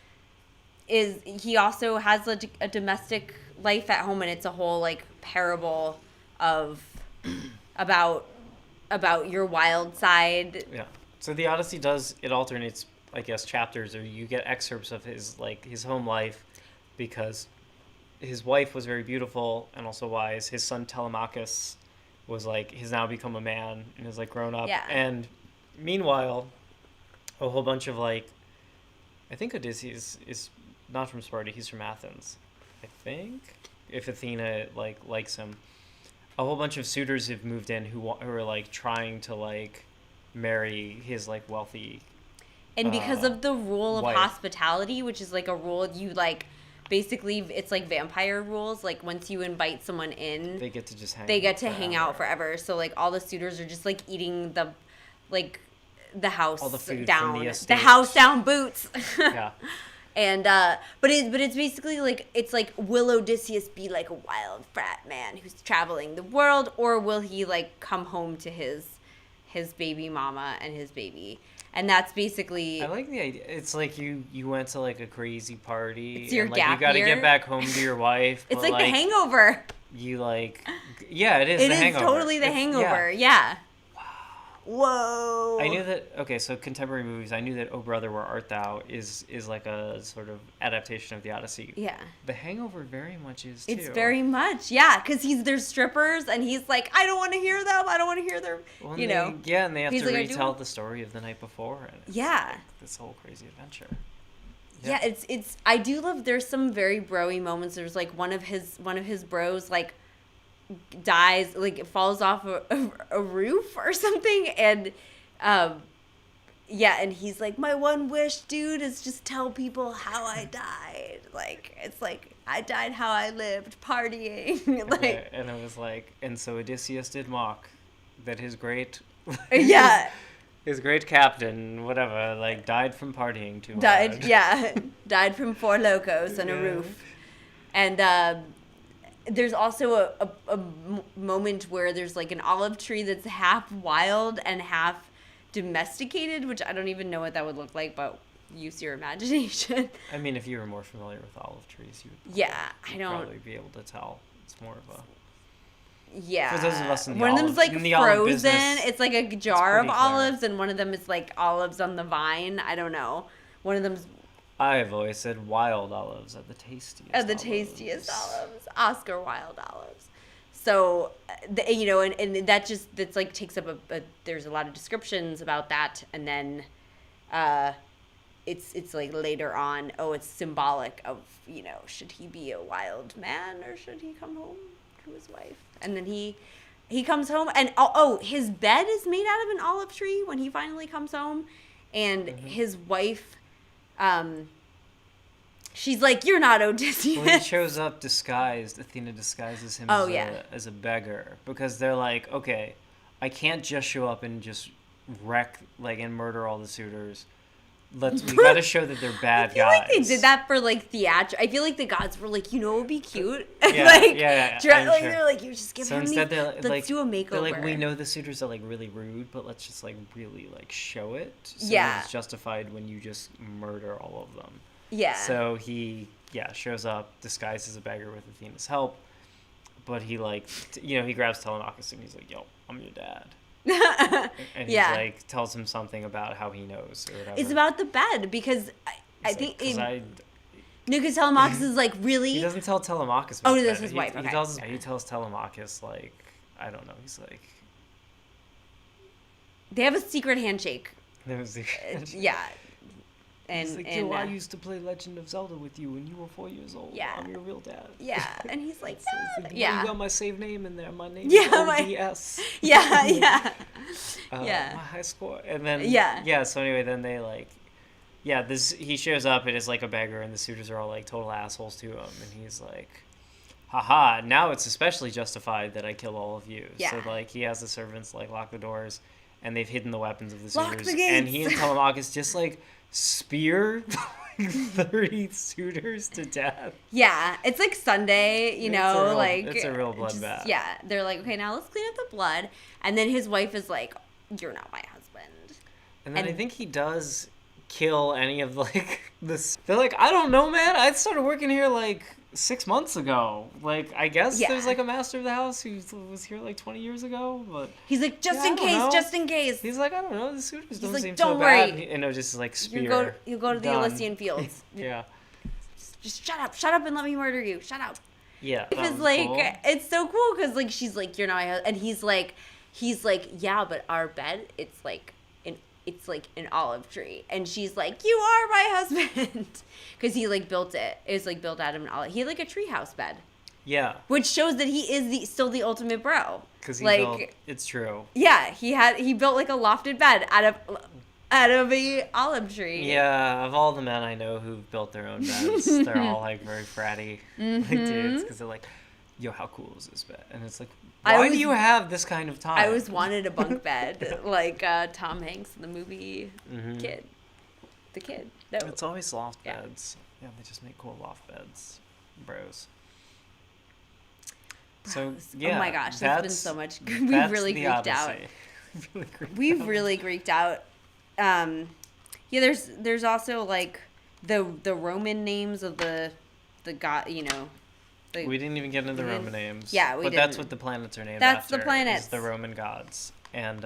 has a domestic life at home, and it's a whole, like, parable of about your wild side. Yeah. So the Odyssey it alternates, I guess, chapters, or you get excerpts of his home life, because his wife was very beautiful and also wise. His son Telemachus has now become a man and is, like, grown up. Yeah. And meanwhile, a whole bunch of, like, I think Odysseus is not from Sparta, he's from Athens, I think, if Athena, like, likes him. A whole bunch of suitors have moved in who are, like, trying to, like, marry his, like, wealthy and because of the rule of wife. Hospitality, which is, like, a rule you, like, basically it's like vampire rules. Like, once you invite someone in, they get to just hang out forever. So, like, all the suitors are just, like, eating the house all the food down, from the estate. the house down boots. Yeah. And but it's basically like, it's like, will Odysseus be like a wild frat man who's traveling the world, or will he, like, come home to his baby mama and his baby? And that's basically... I like the idea. It's like you went to, like, a crazy party. It's your and, gap you got to year. get back home to your wife. It's but, like The Hangover. You, like... Yeah, it is The Hangover. It is totally The Hangover, yeah. Wow. Whoa. I knew that... Okay, so contemporary movies, I knew that Oh Brother, Where Art Thou is like a sort of adaptation of the Odyssey. Yeah. The Hangover very much is, too. It's very much, yeah, because there's strippers, and he's like, I don't want to hear them, I don't want to hear their, well, Yeah, and they have to like, retell the story of the night before. And it's like this whole crazy adventure. Yeah, it's I do love, there's some very bro-y moments. There's, like, one of his bros, like, dies, like, falls off a roof or something, and and he's like, my one wish, dude, is just tell people how I died. Like, it's like, I died how I lived, partying. Like, and it was like, and so Odysseus did mock that his great his great captain, whatever, like, died from partying too hard. Died from 4 locos and a roof. And there's also a moment where there's, like, an olive tree that's half wild and half domesticated, which I don't even know what that would look like, but use your imagination. I mean, if you were more familiar with olive trees, you would probably be able to tell. It's more of a... Yeah. For those of us in the one olive, of them's, like, frozen. Business, it's like a jar of clear. olives, and one of them is, like, olives on the vine. I don't know. One of them's... I've always said wild olives are the tastiest. Tastiest olives. Oscar Wilde olives. So, you know, and that's like takes up there's a lot of descriptions about that, and then it's like later on, it's symbolic of, you know, should he be a wild man or should he come home to his wife? And then he comes home, and his bed is made out of an olive tree when he finally comes home, and his wife, she's like, "You're not Odysseus." When he shows up disguised, Athena disguises him as a beggar, because they're like, okay, I can't just show up and just wreck, like, and murder all the suitors. We gotta show that they're bad guys. Like they did that for like theater. I feel like the gods were like, you know, it would be cute. Yeah. They're like, you just give him. Instead, let's do a makeover. They're like, we know the suitors are like really rude, but let's just like really like show it. So it's justified when you just murder all of them. Yeah. So he shows up disguised as a beggar with Athena's help, but he like he grabs Telemachus and he's like, yo, I'm your dad. And he's like tells him something about how he knows or whatever. It's about the bed, because I think because Telemachus is like, really. He doesn't tell Telemachus about that's his wife. Okay. He tells Telemachus, like, I don't know. He's like, they have a secret handshake. Yeah. And he's like, yo, I used to play Legend of Zelda with you when you were 4 years old. Yeah. I'm your real dad. Yeah. And he's like, you got my save name in there. My name is ODS. Yeah. My high score. And then, so anyway, then they like, he shows up and is like a beggar, and the suitors are all like total assholes to him. And he's like, haha, now it's especially justified that I kill all of you. Yeah. So like he has the servants like lock the doors, and they've hidden the weapons of the Lock suitors. the gates. And he and Telemachus just like spear 30 suitors to death. Yeah, it's like Sunday, you know, it's a real bloodbath. Yeah, they're like, okay, now let's clean up the blood, and then his wife is like, you're not my husband. And then I think he does kill any of like this. They're like, I don't know, man. I started working here like 6 months ago. Like, I guess there's like a master of the house who was here like 20 years ago, but he's like, just in case. He's like, I don't know, the suitors don't seem don't so worry. bad. And just like spear. You go to the Elysian fields. Yeah. Just shut up and let me murder you. Shut up. Yeah. Because like cool. It's so cool, because like she's like, you're not my husband, and he's like, yeah, but our bed, it's like an olive tree, and she's like, you are my husband, because he like built it. It was like built out of an olive. He had like a treehouse bed. Yeah. Which shows that he is still the ultimate bro. Because he built, it's true. Yeah, he built like a lofted bed out of a olive tree. Yeah, of all the men I know who've built their own beds, they're all like very fratty like dudes, because they're like, yo, how cool is this bed? And it's like, why do you have this kind of time? I always wanted a bunk bed, like Tom Hanks in the movie Kid. The Kid. No. It's always loft beds. Yeah, they just make cool loft beds. Bros. So, yeah. Oh my gosh, there's been so much. We've really Greeked out. We've really Greeked out. There's also like the Roman names of the god, you know. We didn't even get into the Roman names. Yeah, we didn't. But that's what the planets are named after. That's the planets. Is the Roman gods. And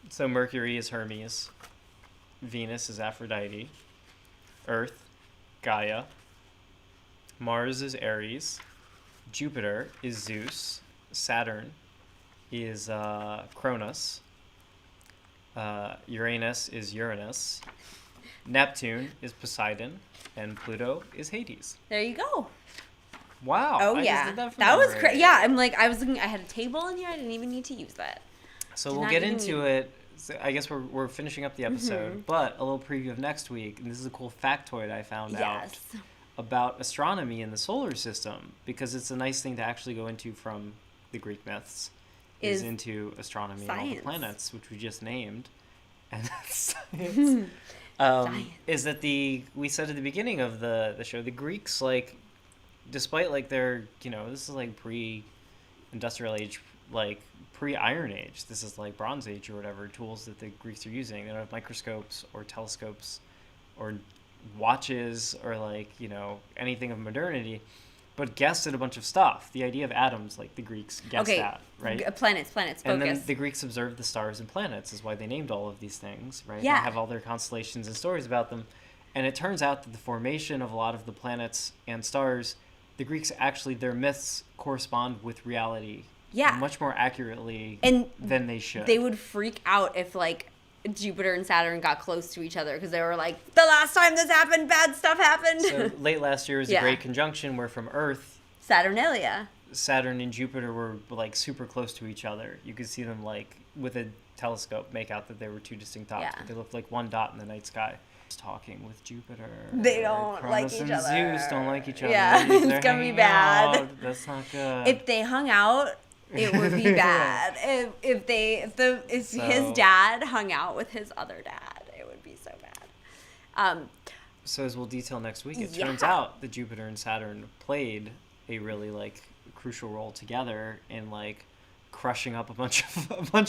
so Mercury is Hermes. Venus is Aphrodite. Earth, Gaia. Mars is Aries. Jupiter is Zeus. Saturn is Cronus. Uranus is Uranus. Neptune is Poseidon. And Pluto is Hades. There you go. Wow. Oh, yeah. That was crazy. Yeah, I'm like, I was looking, I had a table in here. I didn't even need to use that. So we'll get into it. So I guess we're finishing up the episode, but a little preview of next week. And this is a cool factoid I found out about astronomy in the solar system, because it's a nice thing to actually go into from the Greek myths, is into astronomy and all the planets, which we just named. And science. Is that we said at the beginning of the show, the Greeks, like, despite like their, you know, this is like pre-industrial age, like pre-Iron Age, this is like Bronze Age or whatever tools that the Greeks are using. They don't have microscopes or telescopes or watches or like, you know, anything of modernity, but guessed at a bunch of stuff. The idea of atoms, like the Greeks guessed at, right? Planets, focus. And then the Greeks observed the stars and planets, is why they named all of these things, right? Yeah. They have all their constellations and stories about them. And it turns out that the formation of a lot of the planets and stars the Greeks actually, their myths correspond with reality Yeah. much more accurately than they should. They would freak out if, like, Jupiter and Saturn got close to each other because they were like, the last time this happened, bad stuff happened. So late last year was Yeah. a great conjunction where from Earth, Saturnalia. Saturn and Jupiter were like super close to each other. You could see them like with a telescope make out that they were two distinct dots, Yeah. but they looked like one dot in the night sky. Just talking with Jupiter. They don't Cronus like each and other. Zeus don't like each other. Yeah, They're it's gonna be hanging bad. out. That's not good. If they hung out, it would be bad. if his So- dad hung out with his other dad, it would be so bad. So as we'll detail next week, it Yeah. turns out that Jupiter and Saturn played a really like crucial role together in like crushing up a bunch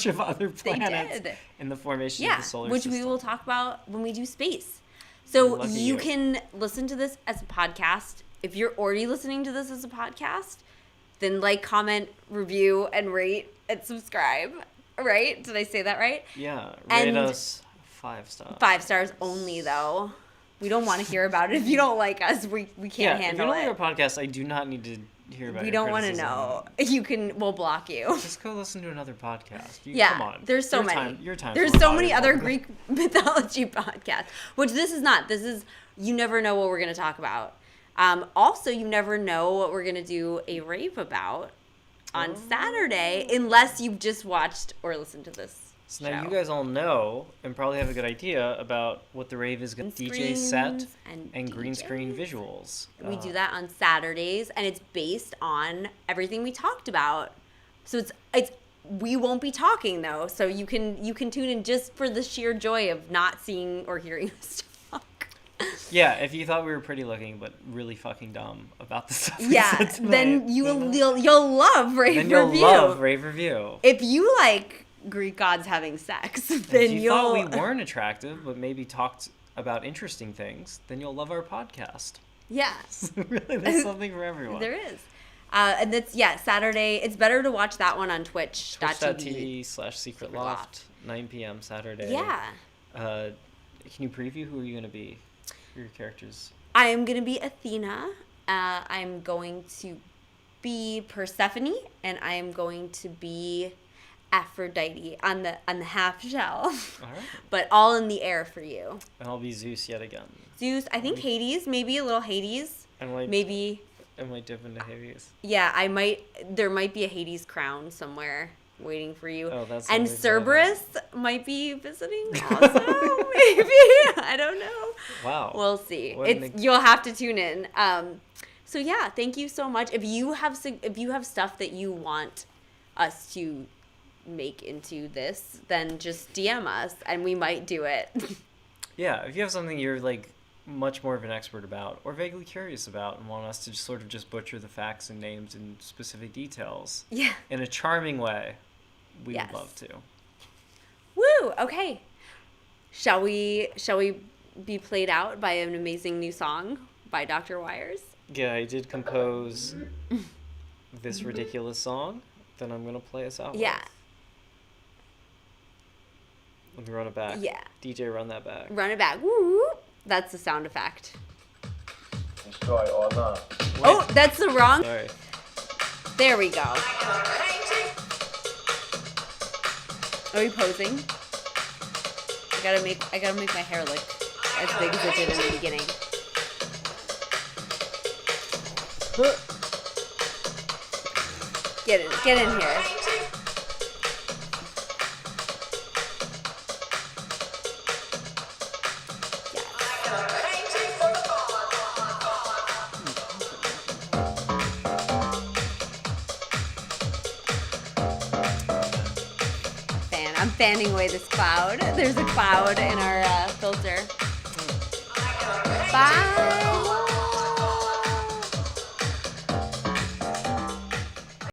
of other planets did. in the formation Yeah, of the solar which system. we will talk about when we do space. So Lucky you you. can listen to this as a podcast. If you're already listening to this as a podcast, then like, comment, review, and rate and subscribe. Right? Did I say that right? Yeah, rate And- us 5 stars. 5 stars only, though. We don't want to hear about it. If you don't like us, we can't If you handle don't it. like our podcast, I do not need to hear about We your don't want to criticism. know. We'll block you. Just go listen to another podcast. Yeah, Come on. there's so Your many. Time, your time There's so many other Greek mythology podcasts, which this is not. This is, you never know what we're going to talk about. Also, you never know what we're going to do a rave about on Saturday, unless you've just watched or listened to this So now show. you guys all know and probably have a good idea about what the rave is going to DJ set Screens and green DJs. screen visuals. We do that on Saturdays, and it's based on everything we talked about. So it's we won't be talking though, so you can tune in just for the sheer joy of not seeing or hearing us talk. Yeah, if you thought we were pretty looking but really fucking dumb about the stuff we Yeah, said tonight, then you'll love rave then you'll review. love rave review. If you like Greek gods having sex, then If you you'll. thought we weren't attractive but maybe talked about interesting things, then you'll love our podcast. Yeah, Really, there's something for everyone. there is. And that's Saturday. It's better to watch that one on Twitch.tv. Twitch.tv/Secret Loft, 9 p.m. Saturday. Yeah. Can you preview who are you going to be? Who are your characters? I am going to be Athena. I'm going to be Persephone, and I am going to be Aphrodite on the half shell. All right. But all in the air for you. And I'll be Zeus yet again. Zeus, I think Hades, maybe a little Hades. I might, Maybe, I might dip into Hades. yeah, there might be a Hades crown somewhere waiting for you. Oh, that's and something Cerberus might be visiting also, maybe. I don't know. Wow. We'll see. What an You'll have to tune in. So yeah, thank you so much. If you have stuff that you want us to make into this, then just DM us and we might do it. Yeah, if you have something you're like much more of an expert about or vaguely curious about and want us to just sort of just butcher the facts and names and specific details Yeah. in a charming way, we Yes. would love to. Woo! Okay. Shall we be played out by an amazing new song by Dr. Wires? Yeah, I did compose this ridiculous song that I'm going to play us out Yeah. with. Let me run it back. Yeah. DJ, run that back. Run it back. Woo! That's the sound effect. Destroy all love. Oh, that's the wrong. Sorry. There we go. Are we posing? I gotta make my hair look as big as it did in the beginning. Get in here. I'm fanning away this cloud. There's a cloud in our filter. Bye.